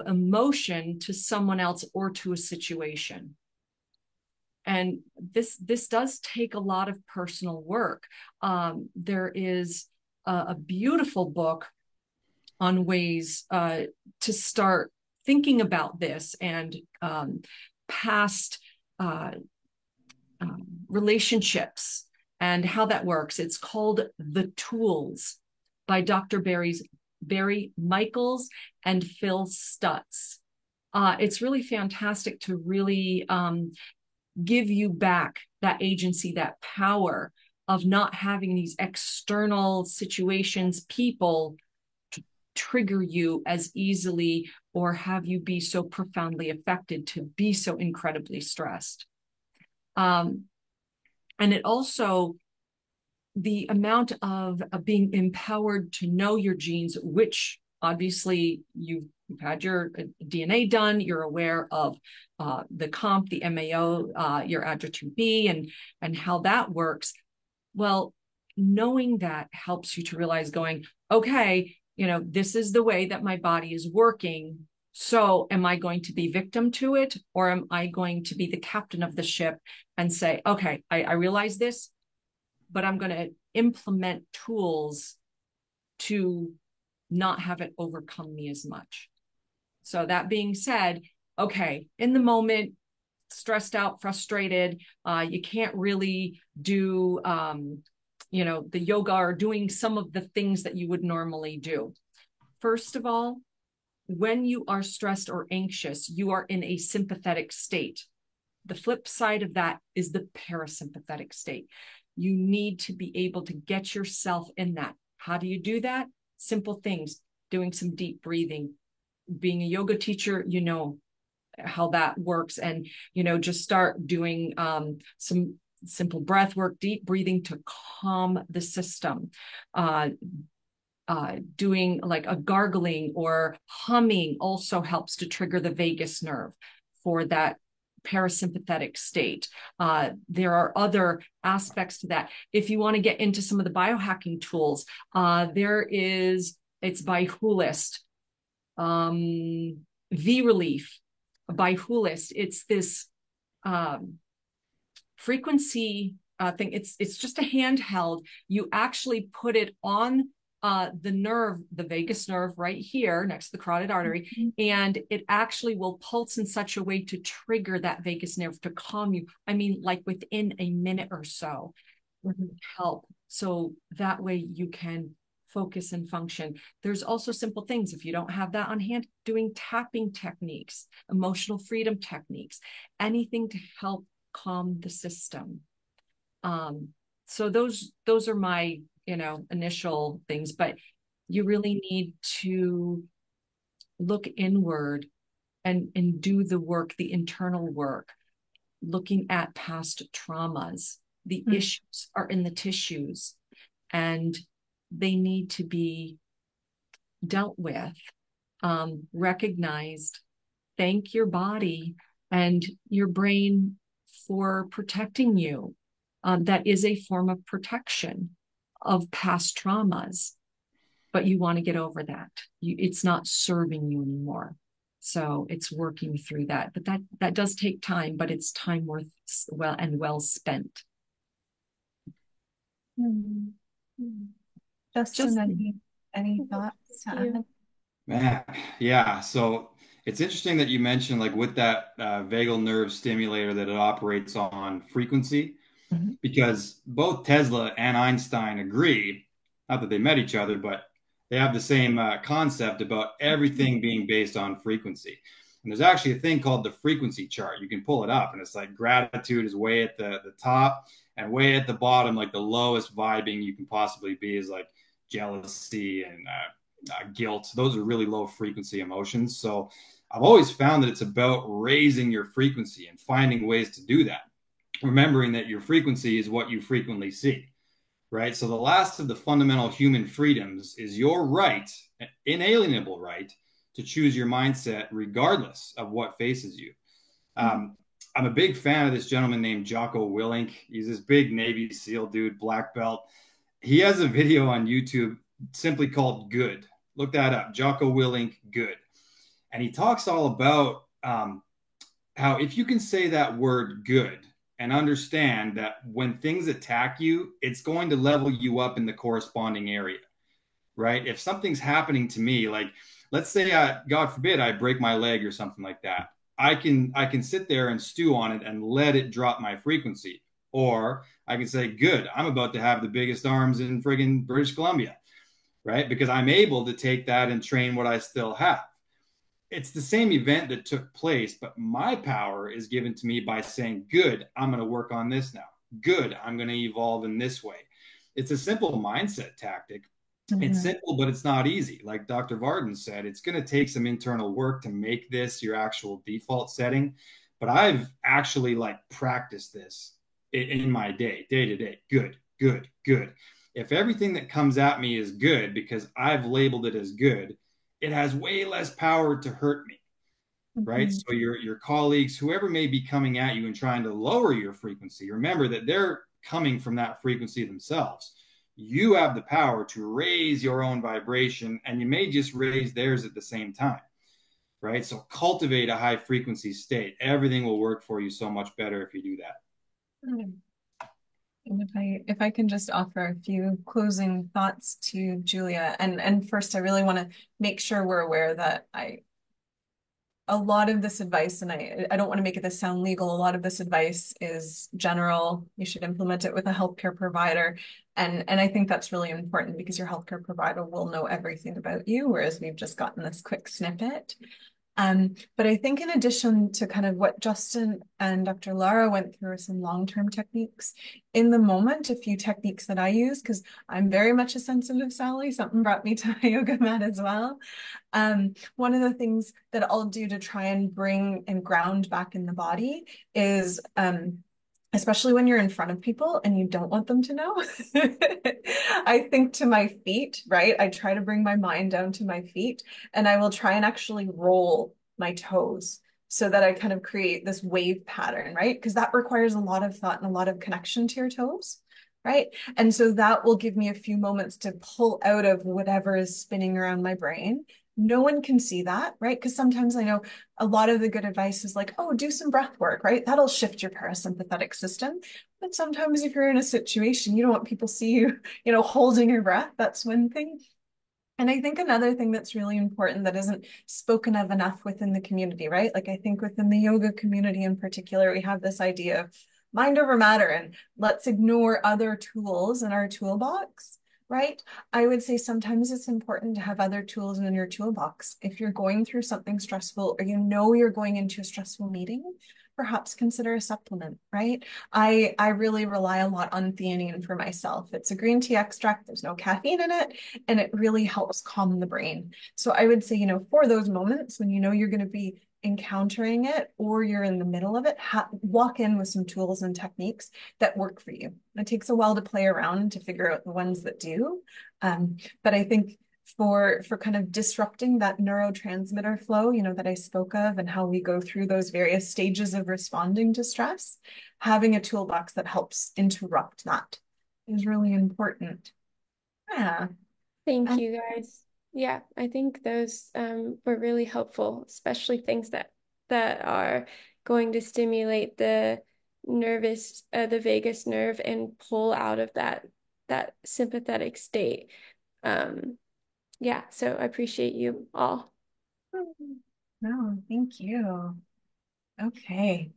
emotion to someone else or to a situation? And this does take a lot of personal work. There is a beautiful book on ways to start thinking about this and past relationships and how that works. It's called The Tools by Dr. Barry Michaels and Phil Stutz. It's really fantastic to really give you back that agency, that power of not having these external situations, people trigger you as easily or have you be so profoundly affected to be so incredibly stressed. And it also, the amount of being empowered to know your genes, which obviously you've had your DNA done, you're aware of the COMP, the MAO, your ADRA2B, and how that works. Well, knowing that helps you to realize going, okay, this is the way that my body is working. So am I going to be victim to it, or am I going to be the captain of the ship and say, okay, I realize this, but I'm going to implement tools to not have it overcome me as much. So that being said, okay, in the moment, stressed out, frustrated, you can't really do, the yoga or doing some of the things that you would normally do. First of all, when you are stressed or anxious, you are in a sympathetic state. The flip side of that is the parasympathetic state. You need to be able to get yourself in that. How do you do that? Simple things, doing some deep breathing. Being a yoga teacher, how that works, and just start doing some simple breath work, deep breathing to calm the system. Doing like a gargling or humming also helps to trigger the vagus nerve for that parasympathetic state. There are other aspects to that. If you want to get into some of the biohacking tools, it's by Hoolist, V-Relief by Hoolist. It's this frequency thing. It's just a handheld. You actually put it on the nerve, the vagus nerve right here next to the carotid artery, and it actually will pulse in such a way to trigger that vagus nerve to calm you. I mean, like within a minute or so, help. So that way you can focus and function. There's also simple things. If you don't have that on hand, doing tapping techniques, emotional freedom techniques, anything to help calm the system. So those are my initial things, but you really need to look inward and do the work, the internal work, looking at past traumas. The issues are in the tissues, and they need to be dealt with, recognized. Thank your body and your brain for protecting you. That is a form of protection of past traumas, but you want to get over that. It's not serving you anymore. So it's working through that, but that does take time, but it's time worth well spent. Justin, any thoughts to add? Man, yeah. So it's interesting that you mentioned like with that vagal nerve stimulator that it operates on frequency. Because both Tesla and Einstein agree, not that they met each other, but they have the same concept about everything being based on frequency. And there's actually a thing called the frequency chart. You can pull it up, and it's like gratitude is way at the top, and way at the bottom, like the lowest vibing you can possibly be is like jealousy and guilt. Those are really low frequency emotions. So I've always found that it's about raising your frequency and finding ways to do that, remembering that your frequency is what you frequently see, right? So the last of the fundamental human freedoms is your right, inalienable right, to choose your mindset regardless of what faces you. I'm a big fan of this gentleman named Jocko Willink. He's this big Navy SEAL dude, black belt. He has a video on YouTube simply called Good. Look that up, Jocko Willink, Good. And he talks all about how if you can say that word good, and understand that when things attack you, it's going to level you up in the corresponding area, right? If something's happening to me, like let's say, God forbid, I break my leg or something like that, I can sit there and stew on it and let it drop my frequency. Or I can say, good, I'm about to have the biggest arms in friggin' British Columbia, right? Because I'm able to take that and train what I still have. It's the same event that took place, but my power is given to me by saying, good, I'm going to work on this now. Good, I'm going to evolve in this way. It's a simple mindset tactic. It's simple, but it's not easy. Like Dr. Varden said, it's going to take some internal work to make this your actual default setting. But I've actually like practiced this in my day to day. Good, good, good. If everything that comes at me is good because I've labeled it as good, it has way less power to hurt me, right? So your colleagues, whoever may be coming at you and trying to lower your frequency, remember that they're coming from that frequency themselves. You have the power to raise your own vibration, and you may just raise theirs at the same time, right? So cultivate a high frequency state. Everything will work for you so much better if you do that. And if I can just offer a few closing thoughts to Julia, and first I really want to make sure we're aware that a lot of this advice, and I don't want to make this sound legal, a lot of this advice is general. You should implement it with a healthcare provider. And I think that's really important because your healthcare provider will know everything about you, whereas we've just gotten this quick snippet. But I think in addition to kind of what Justin and Dr. Lara went through, some long-term techniques, in the moment, a few techniques that I use, because I'm very much a sensitive Sally, something brought me to my yoga mat as well. One of the things that I'll do to try and bring and ground back in the body is especially when you're in front of people and you don't want them to know. I think to my feet, right? I try to bring my mind down to my feet, and I will try and actually roll my toes so that I kind of create this wave pattern, right? Because that requires a lot of thought and a lot of connection to your toes, right? And so that will give me a few moments to pull out of whatever is spinning around my brain. No one can see that, right? Because sometimes I know a lot of the good advice is like, oh, do some breath work, right? That'll shift your parasympathetic system. But sometimes if you're in a situation, you don't want people see you, holding your breath. That's one thing. And I think another thing that's really important that isn't spoken of enough within the community, right? Like I think within the yoga community in particular, we have this idea of mind over matter and let's ignore other tools in our toolbox, right? I would say sometimes it's important to have other tools in your toolbox. If you're going through something stressful or you're going into a stressful meeting, perhaps consider a supplement, right? I really rely a lot on theanine for myself. It's a green tea extract, there's no caffeine in it, and it really helps calm the brain. So I would say, for those moments when you're going to be encountering it or you're in the middle of it, walk in with some tools and techniques that work for you. It takes a while to play around to figure out the ones that do. But I think for kind of disrupting that neurotransmitter flow, that I spoke of and how we go through those various stages of responding to stress, having a toolbox that helps interrupt that is really important. Yeah. Thank you guys. Yeah, I think those were really helpful, especially things that are going to stimulate the vagus nerve and pull out of that sympathetic state. Yeah, so I appreciate you all. No, thank you. Okay.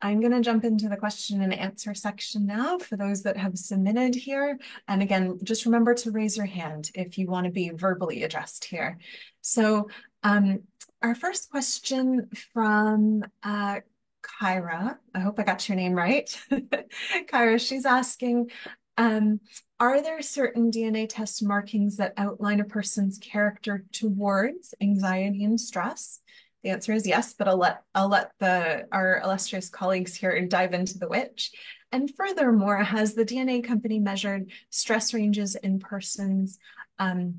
I'm going to jump into the question and answer section now for those that have submitted here. And again, just remember to raise your hand if you want to be verbally addressed here. So our first question from Kyra, I hope I got your name right. Kyra, she's asking, are there certain DNA test markings that outline a person's character towards anxiety and stress? The answer is yes, but I'll let our illustrious colleagues here dive into the which. And furthermore, has the DNA company measured stress ranges in persons of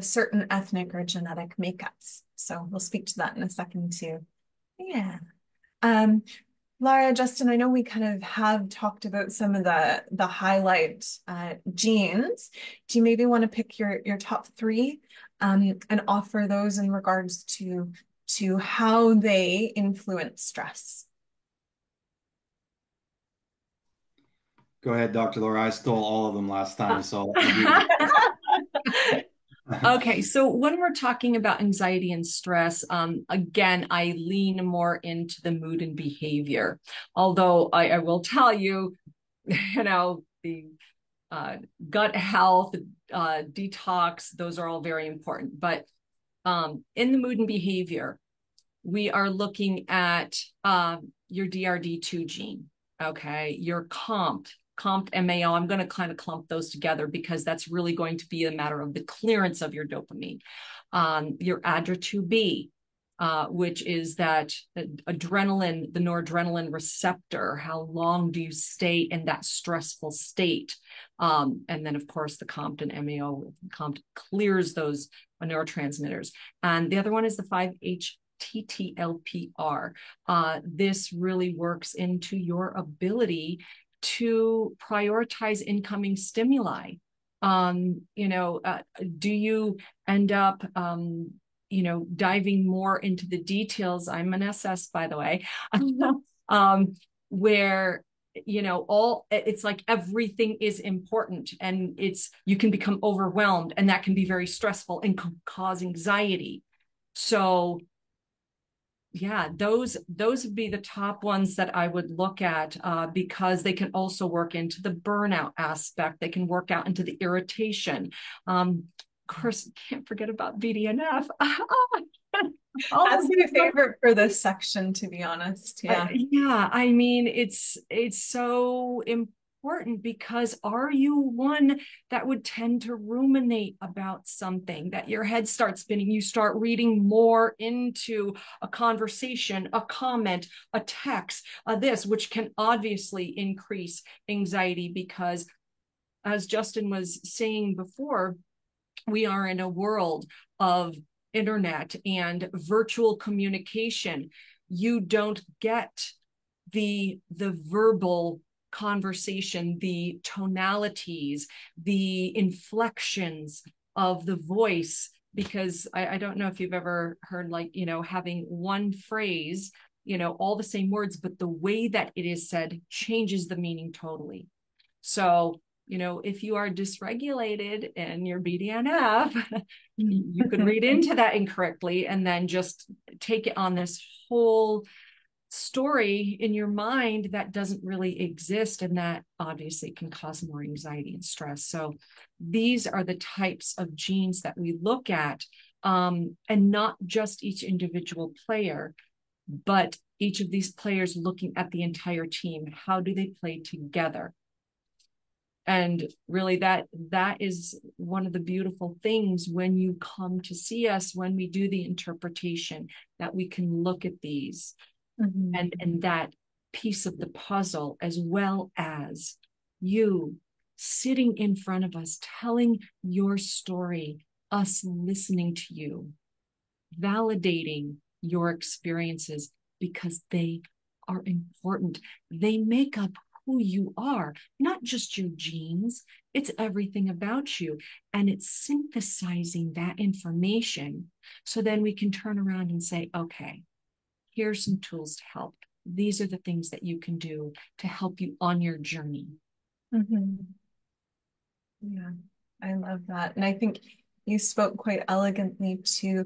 certain ethnic or genetic makeups? So we'll speak to that in a second too. Yeah. Lara, Justin, I know we kind of have talked about some of the highlight genes. Do you maybe want to pick your top three and offer those in regards to how they influence stress? Go ahead, Dr. Laura. I stole all of them last time, so Okay, so when we're talking about anxiety and stress, again, I lean more into the mood and behavior. Although I will tell you, the gut health, detox, those are all very important. But in the mood and behavior, we are looking at your DRD2 gene, okay, your COMT MAO. I'm going to kind of clump those together because that's really going to be a matter of the clearance of your dopamine. Your ADRA2B, which is that adrenaline, the noradrenaline receptor. How long do you stay in that stressful state? And then, of course, the COMT and MAO. COMT clears those neurotransmitters. And the other one is the 5-HTTLPR. This really works into your ability to prioritize incoming stimuli. Do you end up, diving more into the details? I'm an SS, by the way, where, it's like everything is important and you can become overwhelmed, and that can be very stressful and cause anxiety. So yeah, those would be the top ones that I would look at because they can also work into the burnout aspect. They can work out into the irritation. Of course, can't forget about BDNF. That's my favorite for this section, to be honest. Yeah. Yeah, I mean, it's so important because are you one that would tend to ruminate about something, that your head starts spinning, you start reading more into a conversation, a comment, a text, this, which can obviously increase anxiety because, as Justin was saying before, we are in a world of internet and virtual communication. You don't get the verbal conversation, the tonalities, the inflections of the voice, because I don't know if you've ever heard, like, having one phrase, all the same words, but the way that it is said changes the meaning totally. So, if you are dysregulated and you're BDNF, you could read into that incorrectly and then just take it on this whole story in your mind that doesn't really exist. And that obviously can cause more anxiety and stress. So these are the types of genes that we look at, and not just each individual player, but each of these players looking at the entire team. How do they play together? And really that is one of the beautiful things when you come to see us, when we do the interpretation, that we can look at these and that piece of the puzzle, as well as you sitting in front of us, telling your story, us listening to you, validating your experiences, because they are important. They make up who you are, not just your genes. It's everything about you. And it's synthesizing that information. So then we can turn around and say, okay, here's some tools to help. These are the things that you can do to help you on your journey. Yeah, I love that. And I think you spoke quite elegantly to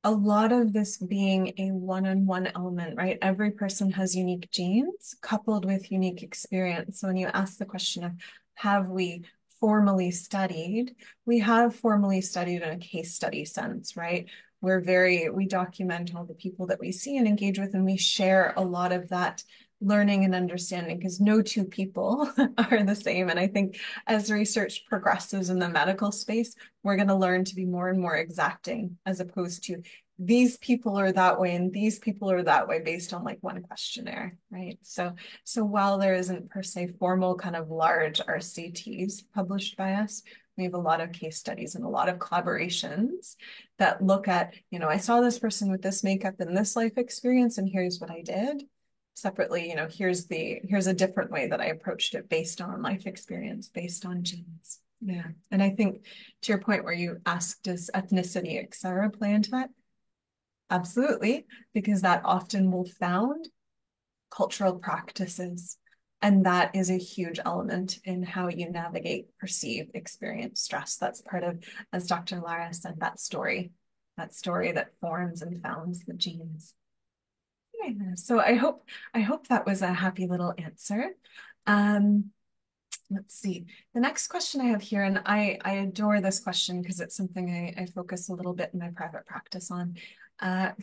a lot of this being a one-on-one element, right? Every person has unique genes coupled with unique experience. So when you ask the question of, have we formally studied? We have formally studied in a case study sense, right? We document all the people that we see and engage with, and we share a lot of that learning and understanding, because no two people are the same. And I think as research progresses in the medical space, we're going to learn to be more and more exacting, as opposed to these people are that way and these people are that way based on like one questionnaire, right? So while there isn't per se formal kind of large RCTs published by us, we have a lot of case studies and a lot of collaborations that look at, I saw this person with this makeup and this life experience, and here's what I did. Separately, here's a different way that I approached it based on life experience, based on genes. Yeah. And I think to your point where you asked, does ethnicity, et cetera, play into that? Absolutely, because that often will found cultural practices. And that is a huge element in how you navigate, perceive, experience stress. That's part of, as Dr. Lara said, that story that forms and founds the genes. Yeah, so I hope that was a happy little answer. Let's see. The next question I have here, and I adore this question because it's something I focus a little bit in my private practice on.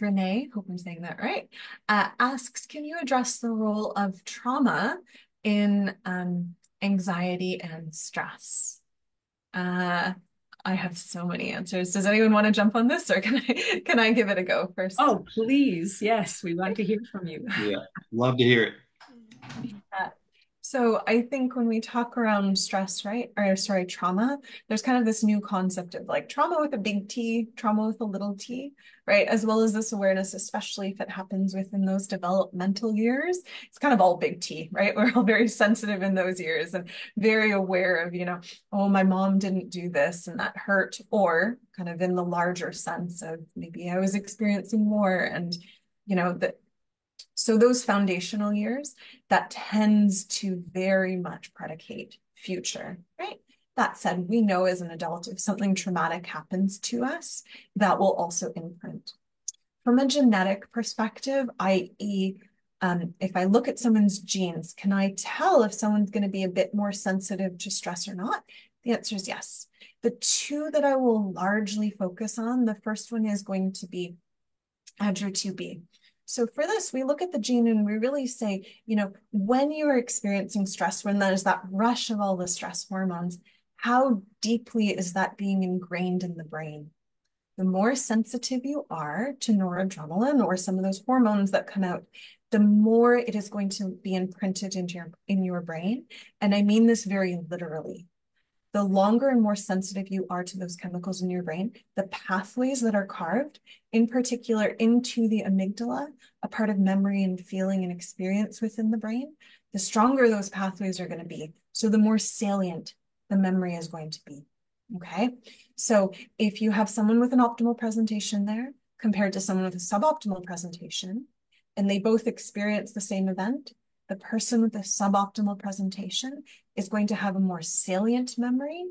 Renee, hope I'm saying that right, asks, can you address the role of trauma in anxiety and stress? I have so many answers. Does anyone want to jump on this, or can I give it a go first? Oh, please. Yes, we want to hear from you. Yeah, love to hear it. So I think when we talk around stress, right, or sorry, trauma, there's kind of this new concept of like trauma with a big T, trauma with a little t, right? As well as this awareness, especially if it happens within those developmental years, it's kind of all big T, right? We're all very sensitive in those years and very aware of, oh, my mom didn't do this and that hurt, or kind of in the larger sense of maybe I was experiencing more, and, so those foundational years, that tends to very much predicate future, right? That said, we know as an adult, if something traumatic happens to us, that will also imprint. From a genetic perspective, i.e., if I look at someone's genes, can I tell if someone's going to be a bit more sensitive to stress or not? The answer is yes. The two that I will largely focus on, the first one is going to be add your 2B. So for this, we look at the gene and we really say, when you are experiencing stress, when there's that rush of all the stress hormones, how deeply is that being ingrained in the brain? The more sensitive you are to noradrenaline or some of those hormones that come out, the more it is going to be imprinted in your brain. And I mean this very literally. The longer and more sensitive you are to those chemicals in your brain, the pathways that are carved, in particular into the amygdala, a part of memory and feeling and experience within the brain, the stronger those pathways are going to be. So the more salient the memory is going to be. Okay. So if you have someone with an optimal presentation there compared to someone with a suboptimal presentation, and they both experience the same event, the person with the suboptimal presentation is going to have a more salient memory,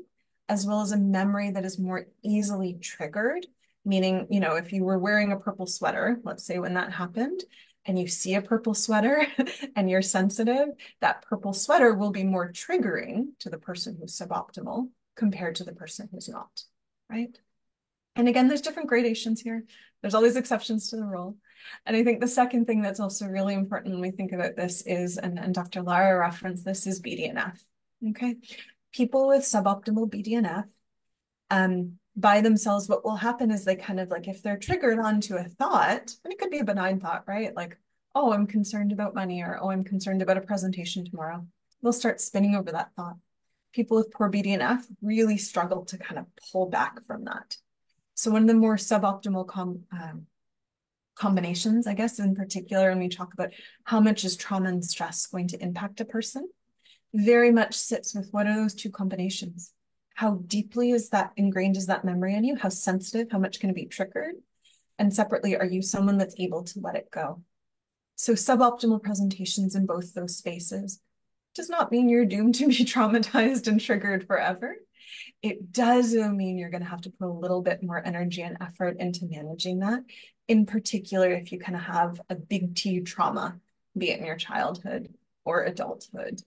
as well as a memory that is more easily triggered. Meaning, if you were wearing a purple sweater, let's say when that happened, and you see a purple sweater and you're sensitive, that purple sweater will be more triggering to the person who's suboptimal compared to the person who's not, right? And again, there's different gradations here. There's all these exceptions to the rule. And I think the second thing that's also really important when we think about this is, and Dr. Lara referenced this, is BDNF, okay? People with suboptimal BDNF, by themselves, what will happen is they kind of like, if they're triggered onto a thought, and it could be a benign thought, right? Like, oh, I'm concerned about money, or oh, I'm concerned about a presentation tomorrow. They'll start spinning over that thought. People with poor BDNF really struggle to kind of pull back from that. So one of the more suboptimal combinations, I guess, in particular, when we talk about how much is trauma and stress going to impact a person, very much sits with what are those two combinations? How deeply is that ingrained is that memory in you? How sensitive, how much can it be triggered? And separately, are you someone that's able to let it go? So suboptimal presentations in both those spaces does not mean you're doomed to be traumatized and triggered forever. It does mean you're going to have to put a little bit more energy and effort into managing that, in particular if you kind of have a big T trauma, be it in your childhood or adulthood.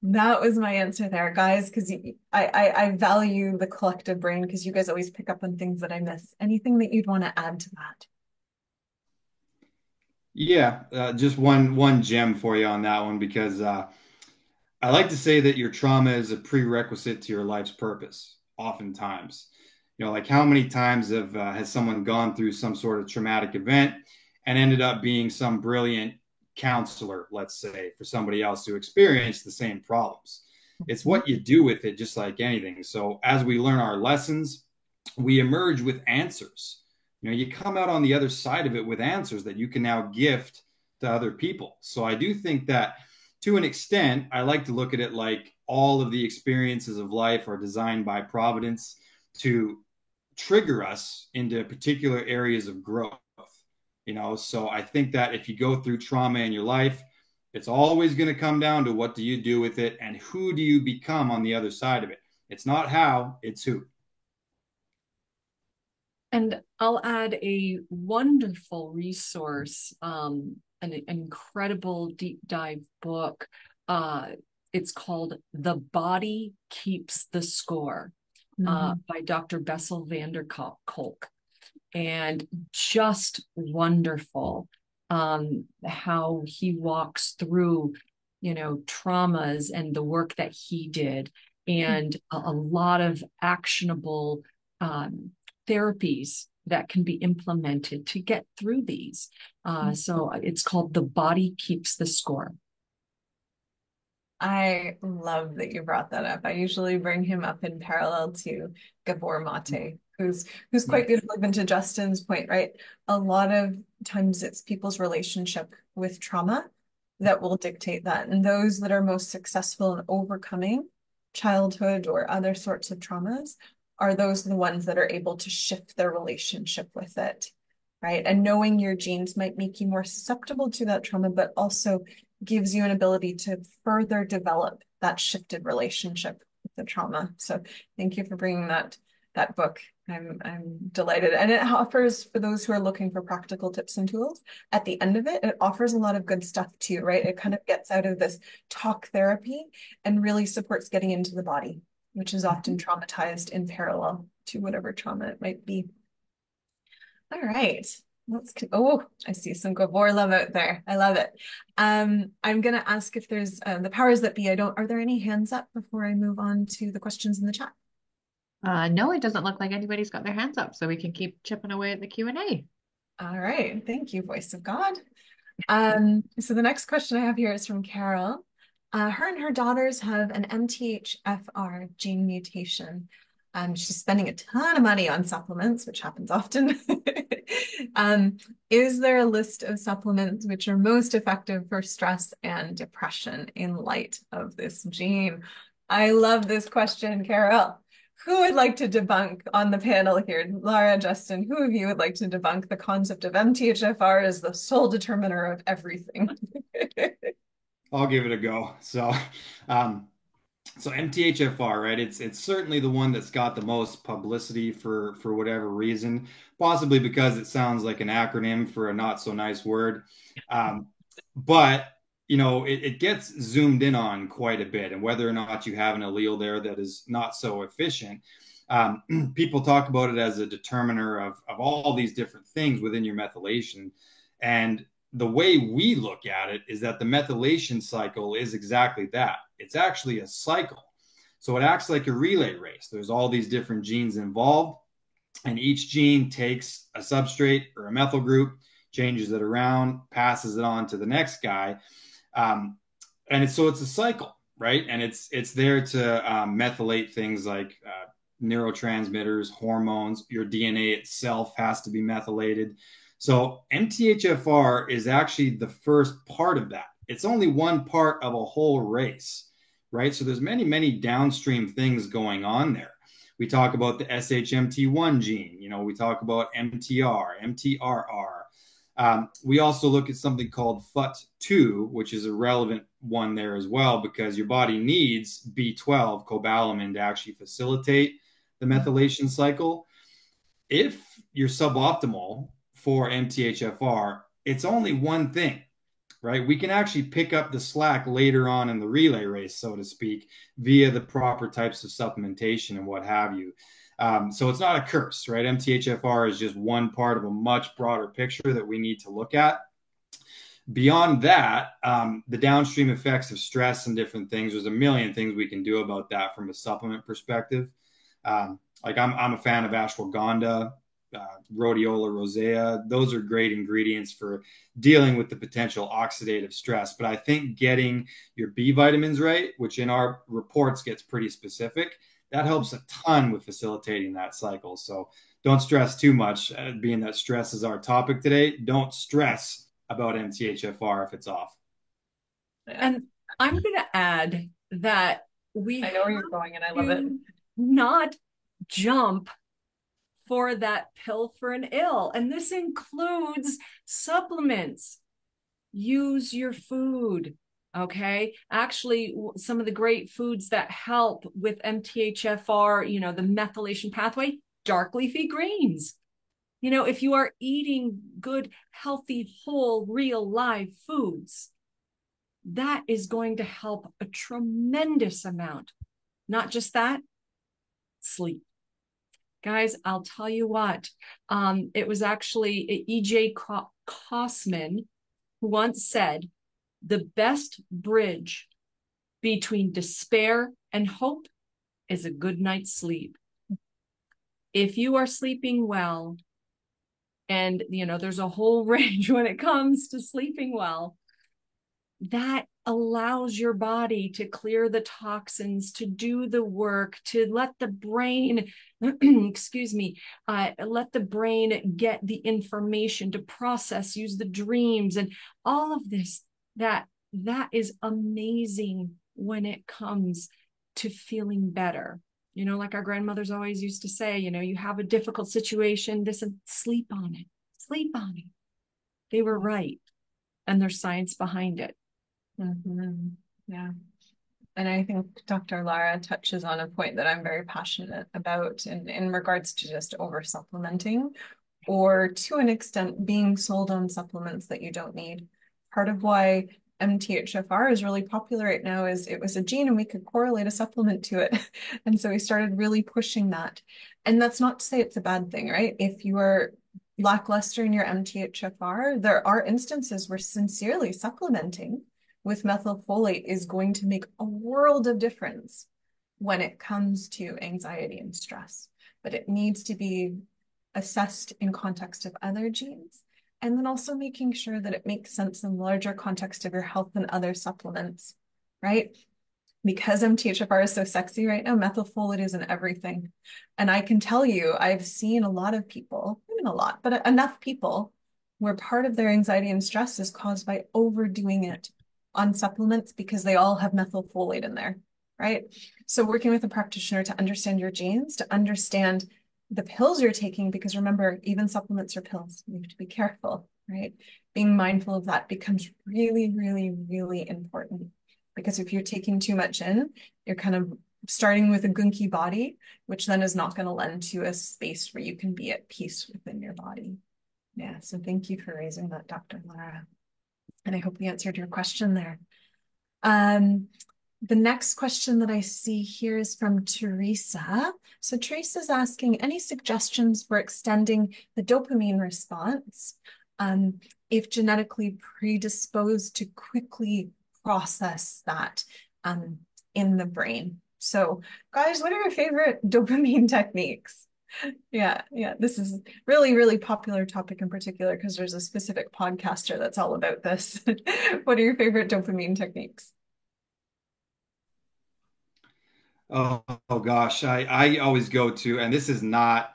That was my answer there, guys, because I value the collective brain because you guys always pick up on things that I miss. Anything that you'd want to add to that? Yeah, just one gem for you on that one because I like to say that your trauma is a prerequisite to your life's purpose. Oftentimes, like how many times has someone gone through some sort of traumatic event and ended up being some brilliant counselor, let's say, for somebody else who experienced the same problems. It's what you do with it, just like anything. So as we learn our lessons, we emerge with answers. You come out on the other side of it with answers that you can now gift to other people. So I do think that to an extent, I like to look at it like all of the experiences of life are designed by Providence to trigger us into particular areas of growth. So I think that if you go through trauma in your life, it's always going to come down to what do you do with it and who do you become on the other side of it. It's not how, it's who. And I'll add a wonderful resource, an incredible deep dive book. It's called The Body Keeps the Score by Dr. Bessel van der Kolk. And just wonderful how he walks through, traumas and the work that he did, and a lot of actionable therapies that can be implemented to get through these. So it's called The Body Keeps the Score. I love that you brought that up. I usually bring him up in parallel to Gabor Mate, who's quite beautiful, even to Justin's point, right? A lot of times it's people's relationship with trauma that will dictate that. And those that are most successful in overcoming childhood or other sorts of traumas are the ones that are able to shift their relationship with it, right? And knowing your genes might make you more susceptible to that trauma, but also gives you an ability to further develop that shifted relationship with the trauma. So thank you for bringing that book. I'm delighted. And it offers, for those who are looking for practical tips and tools, at the end of it, it offers a lot of good stuff too, right? It kind of gets out of this talk therapy and really supports getting into the body, which is often traumatized in parallel to whatever trauma it might be. All right. Oh, I see some Gabor love out there. I love it. I'm gonna ask if there's the powers that be. Are there any hands up before I move on to the questions in the chat? No, it doesn't look like anybody's got their hands up, so we can keep chipping away at the Q&A. All right. Thank you, voice of God. So the next question I have here is from Carol. Her and her daughters have an MTHFR gene mutation. She's spending a ton of money on supplements, which happens often. Is there a list of supplements which are most effective for stress and depression in light of this gene? I love this question, Carol. Who would like to debunk on the panel here? Lara, Justin, who of you would like to debunk the concept of MTHFR as the sole determiner of everything? I'll give it a go. So MTHFR, right? It's certainly the one that's got the most publicity for whatever reason, possibly because it sounds like an acronym for a not so nice word. But it gets zoomed in on quite a bit, and whether or not you have an allele there that is not so efficient, people talk about it as a determiner of all these different things within your methylation. And the way we look at it is that the methylation cycle is exactly that. It's actually a cycle. So it acts like a relay race. There's all these different genes involved, and each gene takes a substrate or a methyl group, changes it around, passes it on to the next guy. And it's a cycle, right? And it's there to methylate things like neurotransmitters, hormones. Your DNA itself has to be methylated. So MTHFR is actually the first part of that. It's only one part of a whole race, right? So there's many, many downstream things going on there. We talk about the SHMT1 gene, we talk about MTR, MTRR. We also look at something called FUT2, which is a relevant one there as well, because your body needs B12 cobalamin to actually facilitate the methylation cycle. If you're suboptimal for MTHFR, it's only one thing, right? We can actually pick up the slack later on in the relay race, so to speak, via the proper types of supplementation and what have you. So it's not a curse, right? MTHFR is just one part of a much broader picture that we need to look at. Beyond that, the downstream effects of stress and different things, there's a million things we can do about that from a supplement perspective. Like I'm a fan of ashwagandha, rhodiola rosea. Those are great ingredients for dealing with the potential oxidative stress. But I think getting your B vitamins right, which in our reports gets pretty specific, that helps a ton with facilitating that cycle. So don't stress too much, being that stress is our topic today. Don't stress about MTHFR if it's off. And I'm going to add that I know where you're going, and I love it. Not jump for that pill for an ill. And this includes supplements. Use your food. Okay. Actually, some of the great foods that help with MTHFR, the methylation pathway, dark leafy greens. If you are eating good, healthy, whole, real, live foods, that is going to help a tremendous amount. Not just that, sleep. Guys, I'll tell you what, it was actually E.J. Kossman who once said, the best bridge between despair and hope is a good night's sleep. If you are sleeping well, and there's a whole range when it comes to sleeping well, that allows your body to clear the toxins, to do the work, to let the brain, let the brain get the information to process, use the dreams and all of this. That is amazing when it comes to feeling better. Like our grandmothers always used to say, you have a difficult situation, sleep on it, sleep on it. They were right. And there's science behind it. Mm-hmm. Yeah. And I think Dr. Lara touches on a point that I'm very passionate about in regards to just over supplementing, or to an extent being sold on supplements that you don't need. Part of why MTHFR is really popular right now is it was a gene and we could correlate a supplement to it. And so we started really pushing that. And that's not to say it's a bad thing, right? If you are lackluster in your MTHFR, there are instances where sincerely supplementing with methylfolate is going to make a world of difference when it comes to anxiety and stress. But it needs to be assessed in context of other genes, and then also making sure that it makes sense in the larger context of your health and other supplements, right? Because MTHFR is so sexy right now, methylfolate is in everything. And I can tell you, I've seen a lot of people, even a lot, but enough people where part of their anxiety and stress is caused by overdoing it on supplements because they all have methylfolate in there, right? So working with a practitioner to understand your genes, to understand the pills you're taking, because remember, even supplements are pills. You have to be careful, right? Being mindful of that becomes really, really, really important. Because if you're taking too much in, you're kind of starting with a gunky body, which then is not going to lend to a space where you can be at peace within your body. Yeah, so thank you for raising that, Dr. Lara. And I hope we answered your question there. The next question that I see here is from Teresa. So Teresa's asking, any suggestions for extending the dopamine response if genetically predisposed to quickly process that in the brain? So guys, what are your favorite dopamine techniques? Yeah, this is really, really popular topic in particular because there's a specific podcaster that's all about this. What are your favorite dopamine techniques? Oh gosh, I always go to, and this is not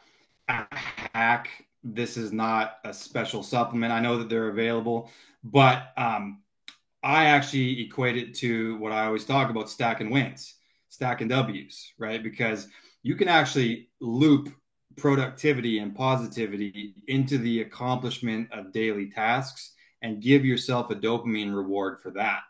a hack. This is not a special supplement. I know that they're available, but I actually equate it to what I always talk about, stacking wins, stacking W's, right? Because you can actually loop productivity and positivity into the accomplishment of daily tasks and give yourself a dopamine reward for that.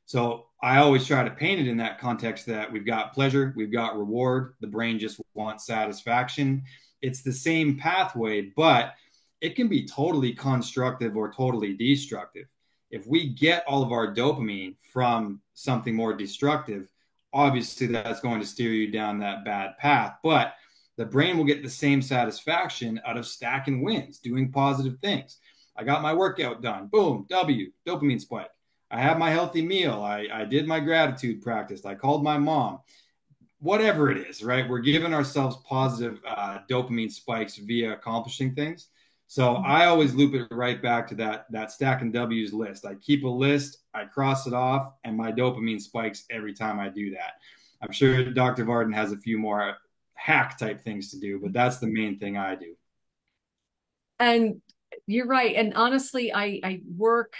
So I always try to paint it in that context that we've got pleasure, we've got reward, the brain just wants satisfaction. It's the same pathway, but it can be totally constructive or totally destructive. If we get all of our dopamine from something more destructive, obviously that's going to steer you down that bad path. But the brain will get the same satisfaction out of stacking wins, doing positive things. I got my workout done. Boom, W, dopamine spike. I have my healthy meal. I did my gratitude practice. I called my mom. Whatever it is, right? We're giving ourselves positive dopamine spikes via accomplishing things. So I always loop it right back to that stacking W's list. I keep a list, I cross it off, and my dopamine spikes every time I do that. I'm sure Dr. Varden has a few more hack type things to do, but that's the main thing I do. And you're right. And honestly, I work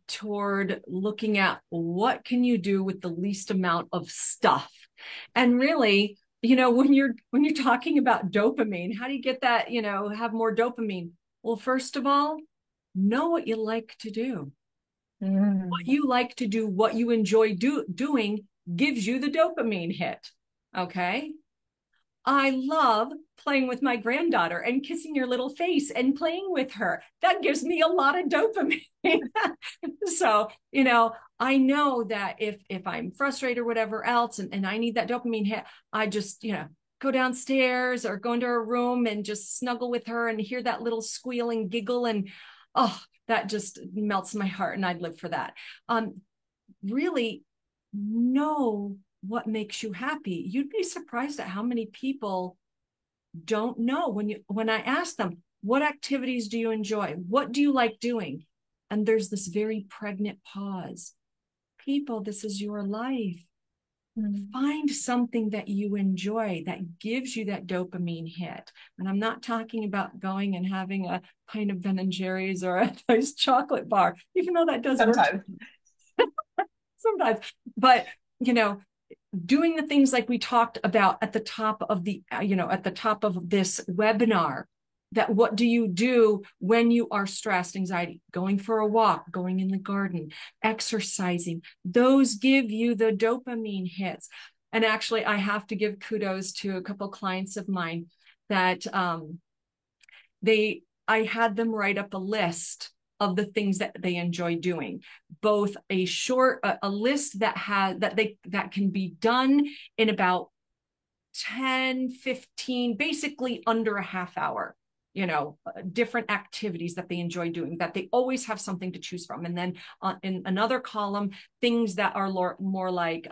toward looking at what can you do with the least amount of stuff. And really, when you're talking about dopamine, how do you get that, have more dopamine? Well, first of all, know what you like to do. What you like to do, what you enjoy doing gives you the dopamine hit. Okay. I love playing with my granddaughter and kissing your little face and playing with her. That gives me a lot of dopamine. So, I know that if I'm frustrated or whatever else, and I need that dopamine hit, I just, go downstairs or go into her room and just snuggle with her and hear that little squeal and giggle. And, oh, that just melts my heart, and I'd live for that. Really know what makes you happy. You'd be surprised at how many people don't know when I ask them, what activities do you enjoy? What do you like doing? And there's this very pregnant pause. People, this is your life. Find something that you enjoy that gives you that dopamine hit. And I'm not talking about going and having a pint of Ben and Jerry's or a nice chocolate bar, even though that does Sometimes. work. Sometimes. But, doing the things like we talked about at the top of this webinar, that what do you do when you are stressed, anxiety, going for a walk, going in the garden, exercising, those give you the dopamine hits. And actually, I have to give kudos to a couple clients of mine that I had them write up a list of the things that they enjoy doing, both a list that can be done in about 10, 15, basically under a half hour. different activities that they enjoy doing, that they always have something to choose from. And then in another column, things that are more like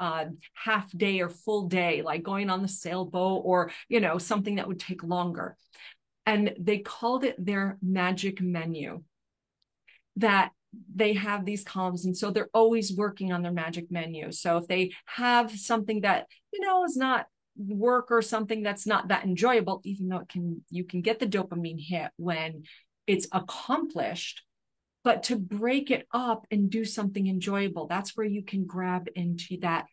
half day or full day, like going on the sailboat, or, something that would take longer. And they called it their magic menu, that they have these columns. And so they're always working on their magic menu. So if they have something that, is not work, or something that's not that enjoyable, even though you can get the dopamine hit when it's accomplished, but to break it up and do something enjoyable, that's where you can grab into that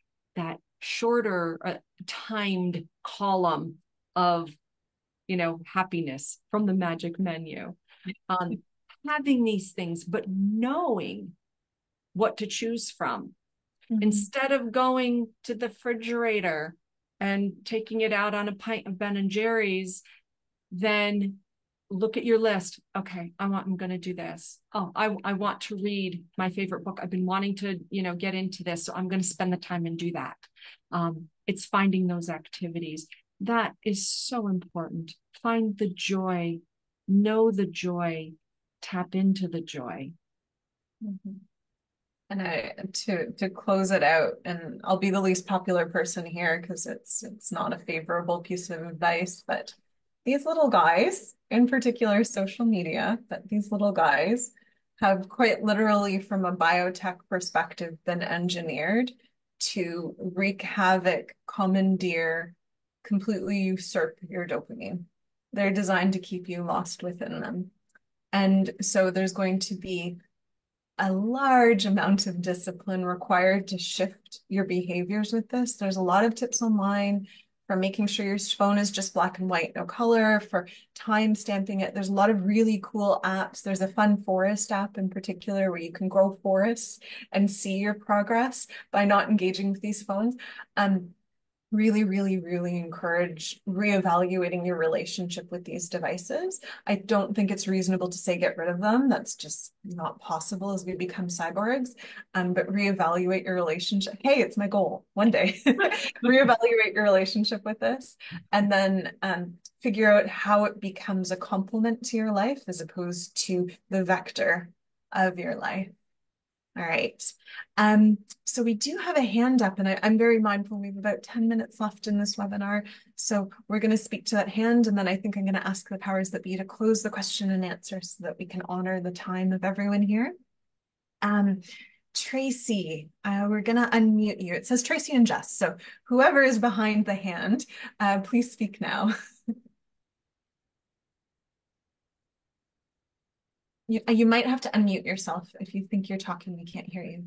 shorter timed column of happiness from the magic menu. Having these things, but knowing what to choose from. Instead of going to the refrigerator and taking it out on a pint of Ben and Jerry's, then look at your list. Okay, I'm going to do this. Oh, I want to read my favorite book. I've been wanting to, get into this. So I'm going to spend the time and do that. It's finding those activities. That is so important. Find the joy, know the joy, tap into the joy. And to close it out, and I'll be the least popular person here because it's not a favorable piece of advice, but these little guys, in particular social media, but these little guys have quite literally, from a biotech perspective, been engineered to wreak havoc, commandeer, completely usurp your dopamine. They're designed to keep you lost within them. And so there's going to be a large amount of discipline required to shift your behaviors with this. There's a lot of tips online for making sure your phone is just black and white, no color, for time stamping it. There's a lot of really cool apps. There's a Fun Forest app in particular where you can grow forests and see your progress by not engaging with these phones. Really, really, really encourage reevaluating your relationship with these devices. I don't think it's reasonable to say get rid of them. That's just not possible as we become cyborgs. But reevaluate your relationship. Hey, it's my goal one day. Reevaluate your relationship with this, and then figure out how it becomes a complement to your life as opposed to the vector of your life. All right. So we do have a hand up, and I'm very mindful we have about 10 minutes left in this webinar. So we're going to speak to that hand, and then I think I'm going to ask the powers that be to close the question and answer so that we can honor the time of everyone here. Tracy, we're going to unmute you. It says Tracy and Jess. So whoever is behind the hand, please speak now. You might have to unmute yourself. If you think you're talking, we can't hear you.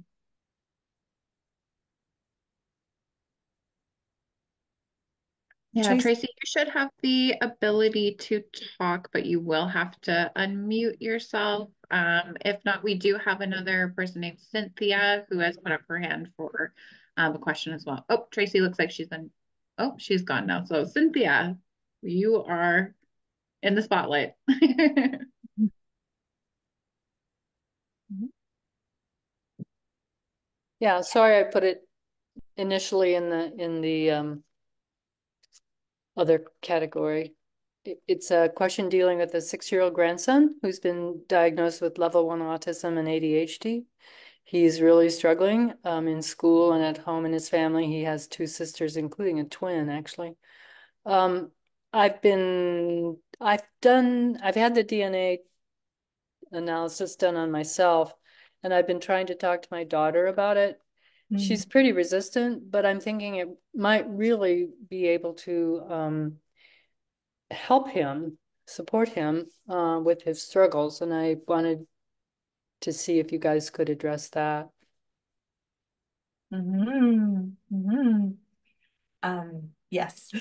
Yeah, Tracy, you should have the ability to talk, but you will have to unmute yourself. If not, we do have another person named Cynthia who has put up her hand for a question as well. Oh, Tracy looks like she's gone now. So Cynthia, you are in the spotlight. Yeah, sorry I put it initially in the other category. It's a question dealing with a 6-year-old grandson who's been diagnosed with level 1 autism and ADHD. He's really struggling in school and at home in his family. He has 2 sisters, including a twin, actually. I've had the DNA analysis done on myself, and I've been trying to talk to my daughter about it. She's pretty resistant, but I'm thinking it might really be able to help him, support him with his struggles. And I wanted to see if you guys could address that. Yes,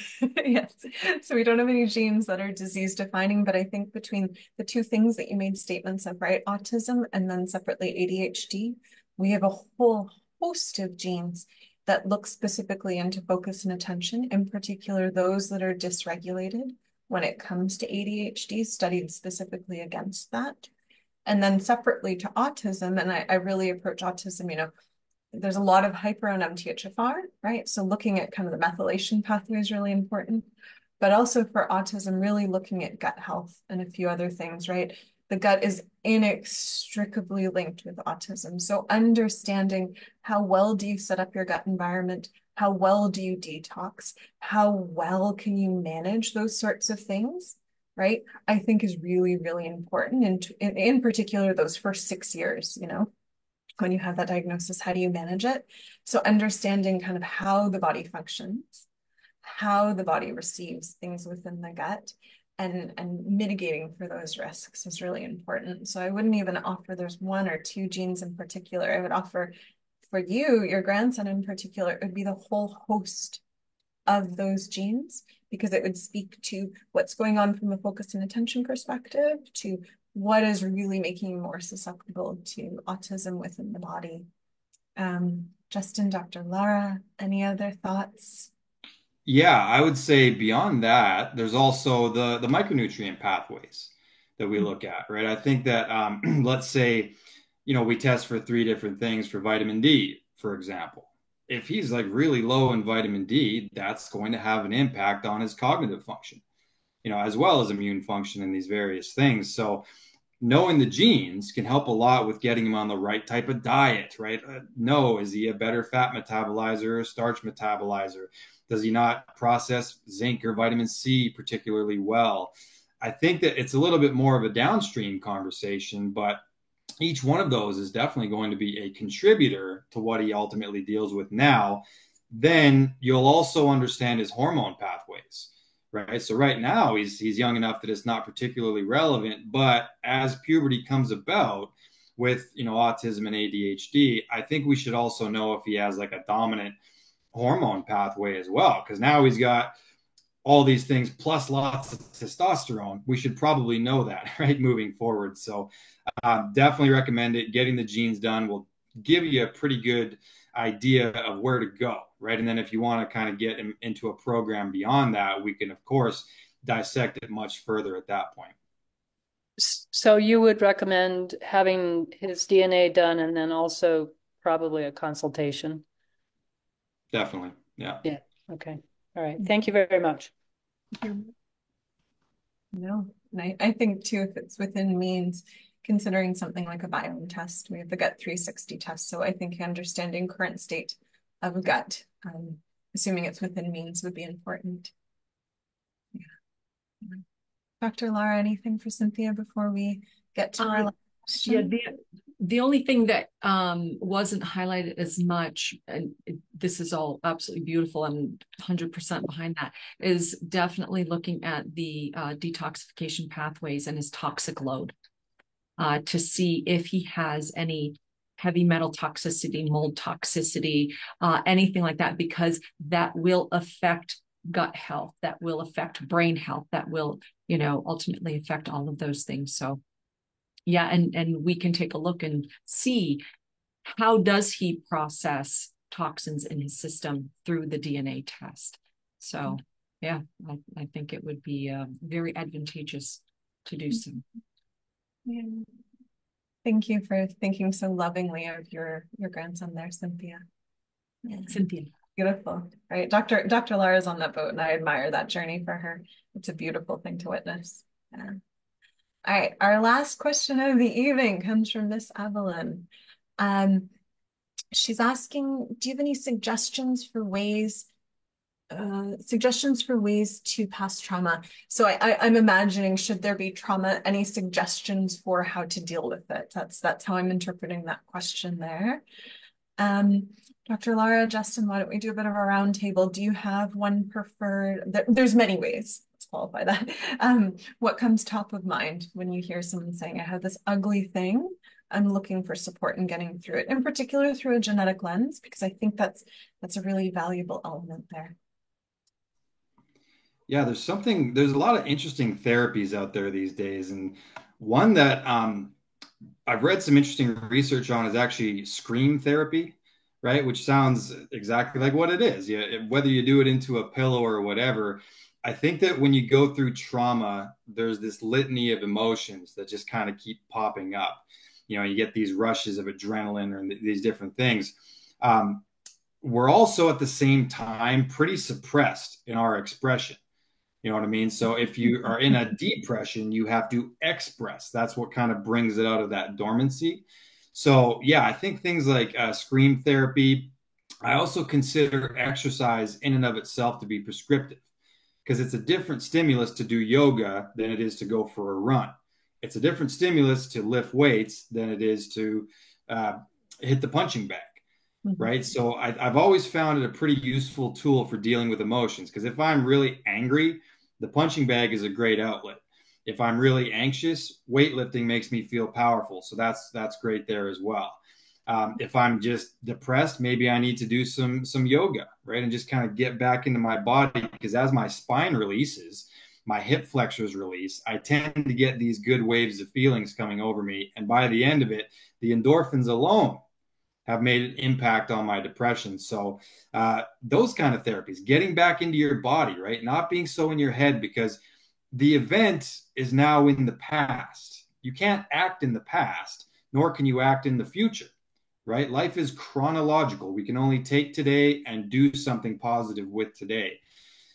yes. So we don't have any genes that are disease defining, but I think between the 2 things that you made statements of, right, autism and then separately ADHD, we have a whole host of genes that look specifically into focus and attention, in particular those that are dysregulated when it comes to ADHD, studied specifically against that. And then separately to autism, and I really approach autism, there's a lot of hyper on MTHFR, right? So looking at kind of the methylation pathway is really important. but also for autism, really looking at gut health and a few other things, right? The gut is inextricably linked with autism. So understanding how well do you set up your gut environment? How well do you detox? How well can you manage those sorts of things, right? I think is really, really important. And in particular, those first 6 years, when you have that diagnosis, how do you manage it? So understanding kind of how the body functions, how the body receives things within the gut, and mitigating for those risks is really important. So I wouldn't even offer there's one or two genes in particular. I would offer for you, your grandson in particular, it would be the whole host of those genes, because it would speak to what's going on from a focus and attention perspective, to what is really making you more susceptible to autism within the body. Justin, Dr. Lara, any other thoughts? Yeah, I would say beyond that, there's also the micronutrient pathways that we look at, right? I think that let's say, we test for 3 different things for vitamin D, for example. If he's like really low in vitamin D, that's going to have an impact on his cognitive function, as well as immune function and these various things. So knowing the genes can help a lot with getting him on the right type of diet, right? Is he a better fat metabolizer or starch metabolizer? Does he not process zinc or vitamin C particularly well? I think that it's a little bit more of a downstream conversation, but each one of those is definitely going to be a contributor to what he ultimately deals with now. Then you'll also understand his hormone pathways, right? So right now he's young enough that it's not particularly relevant, but as puberty comes about with, autism and ADHD, I think we should also know if he has like a dominant hormone pathway as well, because now he's got all these things plus lots of testosterone. We should probably know that, right, moving forward. So definitely recommend it. Getting the genes done will give you a pretty good idea of where to go, right? And then if you want to kind of get into a program beyond that, we can, of course, dissect it much further at that point. So you would recommend having his DNA done and then also probably a consultation? Definitely. Yeah. Yeah. Okay. All right. Thank you very much. No, and I think too, if it's within means, considering something like a biome test, we have the gut 360 test. So I think understanding current state of gut, assuming it's within means, would be important. Yeah. Dr. Lara, anything for Cynthia before we get to our last question? Yeah, the only thing that wasn't highlighted as much, and this is all absolutely beautiful, I'm 100% behind that, is definitely looking at the detoxification pathways and his toxic load to see if he has any heavy metal toxicity, mold toxicity, anything like that, because that will affect gut health, that will affect brain health, that will, ultimately affect all of those things. So yeah, and we can take a look and see how does he process toxins in his system through the DNA test. So yeah, I think it would be very advantageous to do so. Yeah. Thank you for thinking so lovingly of your grandson there, Cynthia. Yeah. Cynthia. Beautiful, right? Dr. Lara's on that boat, and I admire that journey for her. It's a beautiful thing to witness. Yeah. All right, our last question of the evening comes from Miss Evelyn. She's asking, do you have any suggestions for ways to pass trauma? So I'm imagining, should there be trauma, any suggestions for how to deal with it? That's how I'm interpreting that question there. Dr. Lara, Justin, why don't we do a bit of a round table? Do you have one preferred? There's many ways. Let's qualify that. What comes top of mind when you hear someone saying, I have this ugly thing, I'm looking for support in getting through it, in particular through a genetic lens, because I think that's a really valuable element there. Yeah, there's a lot of interesting therapies out there these days. And one that I've read some interesting research on is actually scream therapy, right? Which sounds exactly like what it is. Yeah, whether you do it into a pillow or whatever, I think that when you go through trauma, there's this litany of emotions that just kind of keep popping up. You get these rushes of adrenaline or these different things. We're also at the same time pretty suppressed in our expression. You know what I mean? So if you are in a depression, you have to express. That's what kind of brings it out of that dormancy. So yeah, I think things like scream therapy. I also consider exercise in and of itself to be prescriptive because it's a different stimulus to do yoga than it is to go for a run. It's a different stimulus to lift weights than it is to uh, hit the punching bag, right? So I've always found it a pretty useful tool for dealing with emotions because if I'm really angry, the punching bag is a great outlet. If I'm really anxious, weightlifting makes me feel powerful, so that's great there as well. If I'm just depressed, maybe I need to do some yoga, right, and just kind of get back into my body because as my spine releases, my hip flexors release, I tend to get these good waves of feelings coming over me, and by the end of it, the endorphins alone have made an impact on my depression. So those kind of therapies, getting back into your body, right, not being so in your head because the event is now in the past. You can't act in the past, nor can you act in the future, right? Life is chronological. We can only take today and do something positive with today.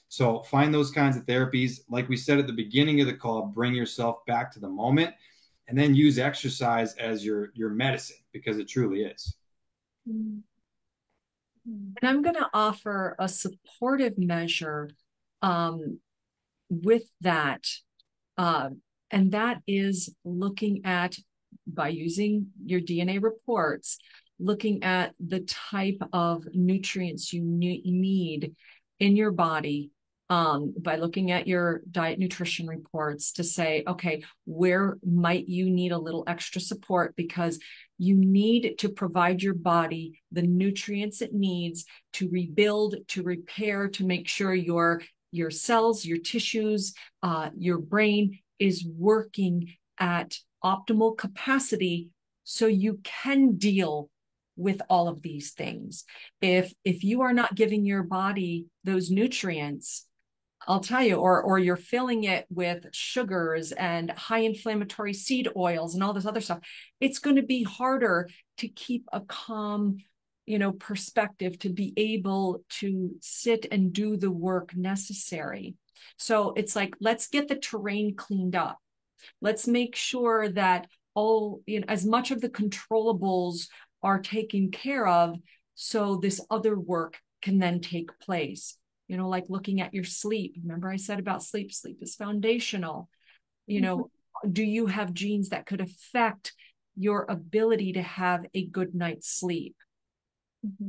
So find those kinds of therapies. Like we said at the beginning of the call, bring yourself back to the moment and then use exercise as your medicine because it truly is. And I'm going to offer a supportive measure with that. And that is looking at, by using your DNA reports, looking at the type of nutrients you need in your body, by looking at your diet nutrition reports to say, okay, where might you need a little extra support because you need to provide your body the nutrients it needs to rebuild, to repair, to make sure your cells, your tissues, your brain is working at optimal capacity so you can deal with all of these things. If you are not giving your body those nutrients, I'll tell you, or you're filling it with sugars and high inflammatory seed oils and all this other stuff, it's going to be harder to keep a calm, perspective to be able to sit and do the work necessary. So it's like, let's get the terrain cleaned up. Let's make sure that as much of the controllables are taken care of so this other work can then take place. Like looking at your sleep. Remember I said about sleep is foundational. Do you have genes that could affect your ability to have a good night's sleep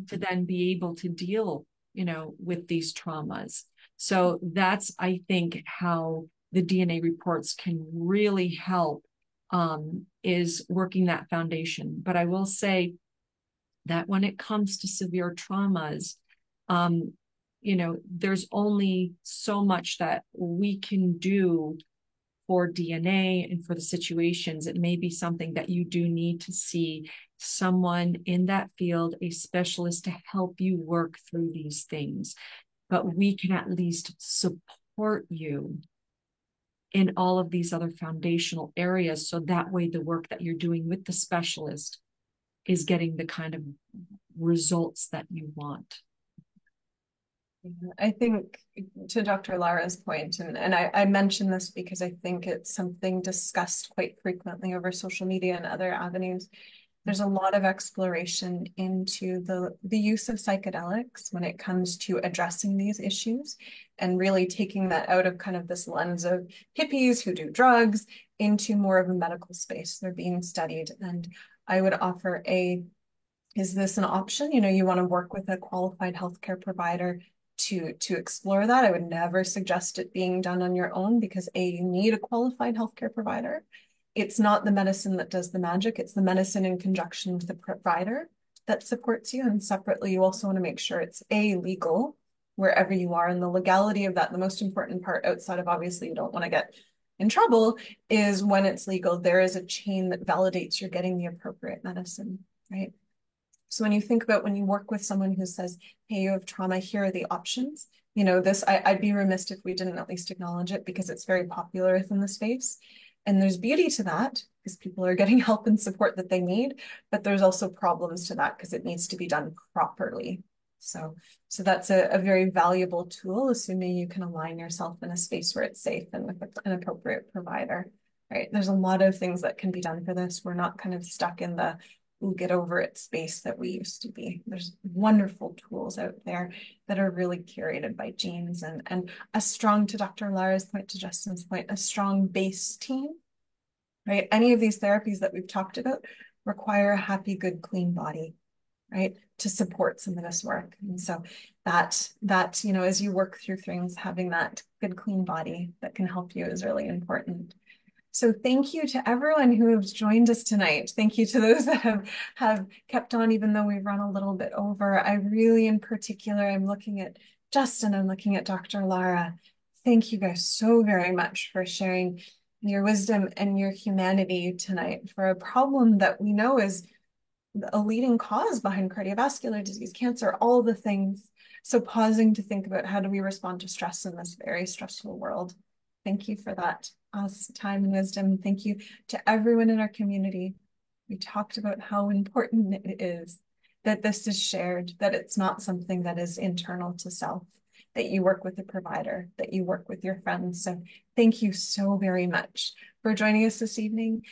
to then be able to deal, with these traumas? So that's, I think, how the DNA reports can really help, is working that foundation. But I will say that when it comes to severe traumas, there's only so much that we can do for DNA and for the situations. It may be something that you do need to see someone in that field, a specialist, to help you work through these things. But we can at least support you in all of these other foundational areas. So that way the work that you're doing with the specialist is getting the kind of results that you want. I think to Dr. Lara's point, and I mention this because I think it's something discussed quite frequently over social media and other avenues. There's a lot of exploration into the use of psychedelics when it comes to addressing these issues and really taking that out of kind of this lens of hippies who do drugs into more of a medical space. They're being studied. And I would offer is this an option? You want to work with a qualified healthcare provider to explore that. I would never suggest it being done on your own because you need a qualified healthcare provider. It's not the medicine that does the magic. It's the medicine in conjunction with the provider that supports you. And separately, you also want to make sure it's legal wherever you are. And the legality of that, the most important part outside of obviously you don't want to get in trouble, is when it's legal, there is a chain that validates you're getting the appropriate medicine, right? So when you think about when you work with someone who says, hey, you have trauma, here are the options. I'd be remiss if we didn't at least acknowledge it because it's very popular within the space. And there's beauty to that because people are getting help and support that they need, but there's also problems to that because it needs to be done properly. So that's a very valuable tool, assuming you can align yourself in a space where it's safe and with an appropriate provider, right? There's a lot of things that can be done for this. We're not kind of stuck in the "ooh, get over it" space that we used to be. There's wonderful tools out there that are really curated by genes and a strong, to Dr. Lara's point, to Justin's point, a strong base team, right? Any of these therapies that we've talked about require a happy, good, clean body, right, to support some of this work. And so that, you know, as you work through things, having that good, clean body that can help you is really important. So thank you to everyone who has joined us tonight. Thank you to those that have kept on, even though we've run a little bit over. I really, in particular, I'm looking at Justin, I'm looking at Dr. Lara. Thank you guys so very much for sharing your wisdom and your humanity tonight for a problem that we know is a leading cause behind cardiovascular disease, cancer, all the things. So pausing to think about how do we respond to stress in this very stressful world. Thank you for that time and wisdom. Thank you to everyone in our community. We talked about how important it is that this is shared, that it's not something that is internal to self, that you work with a provider, that you work with your friends. So thank you so very much for joining us this evening.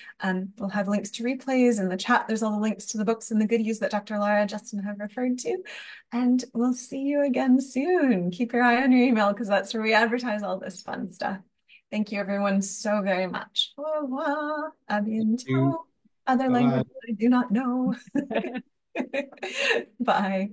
We'll have links to replays in the chat. There's all the links to the books and the goodies that Dr. Lara and Justin have referred to. And we'll see you again soon. Keep your eye on your email because that's where we advertise all this fun stuff. Thank you, everyone, so very much. Au revoir. À bientôt. Other languages I do not know. Bye.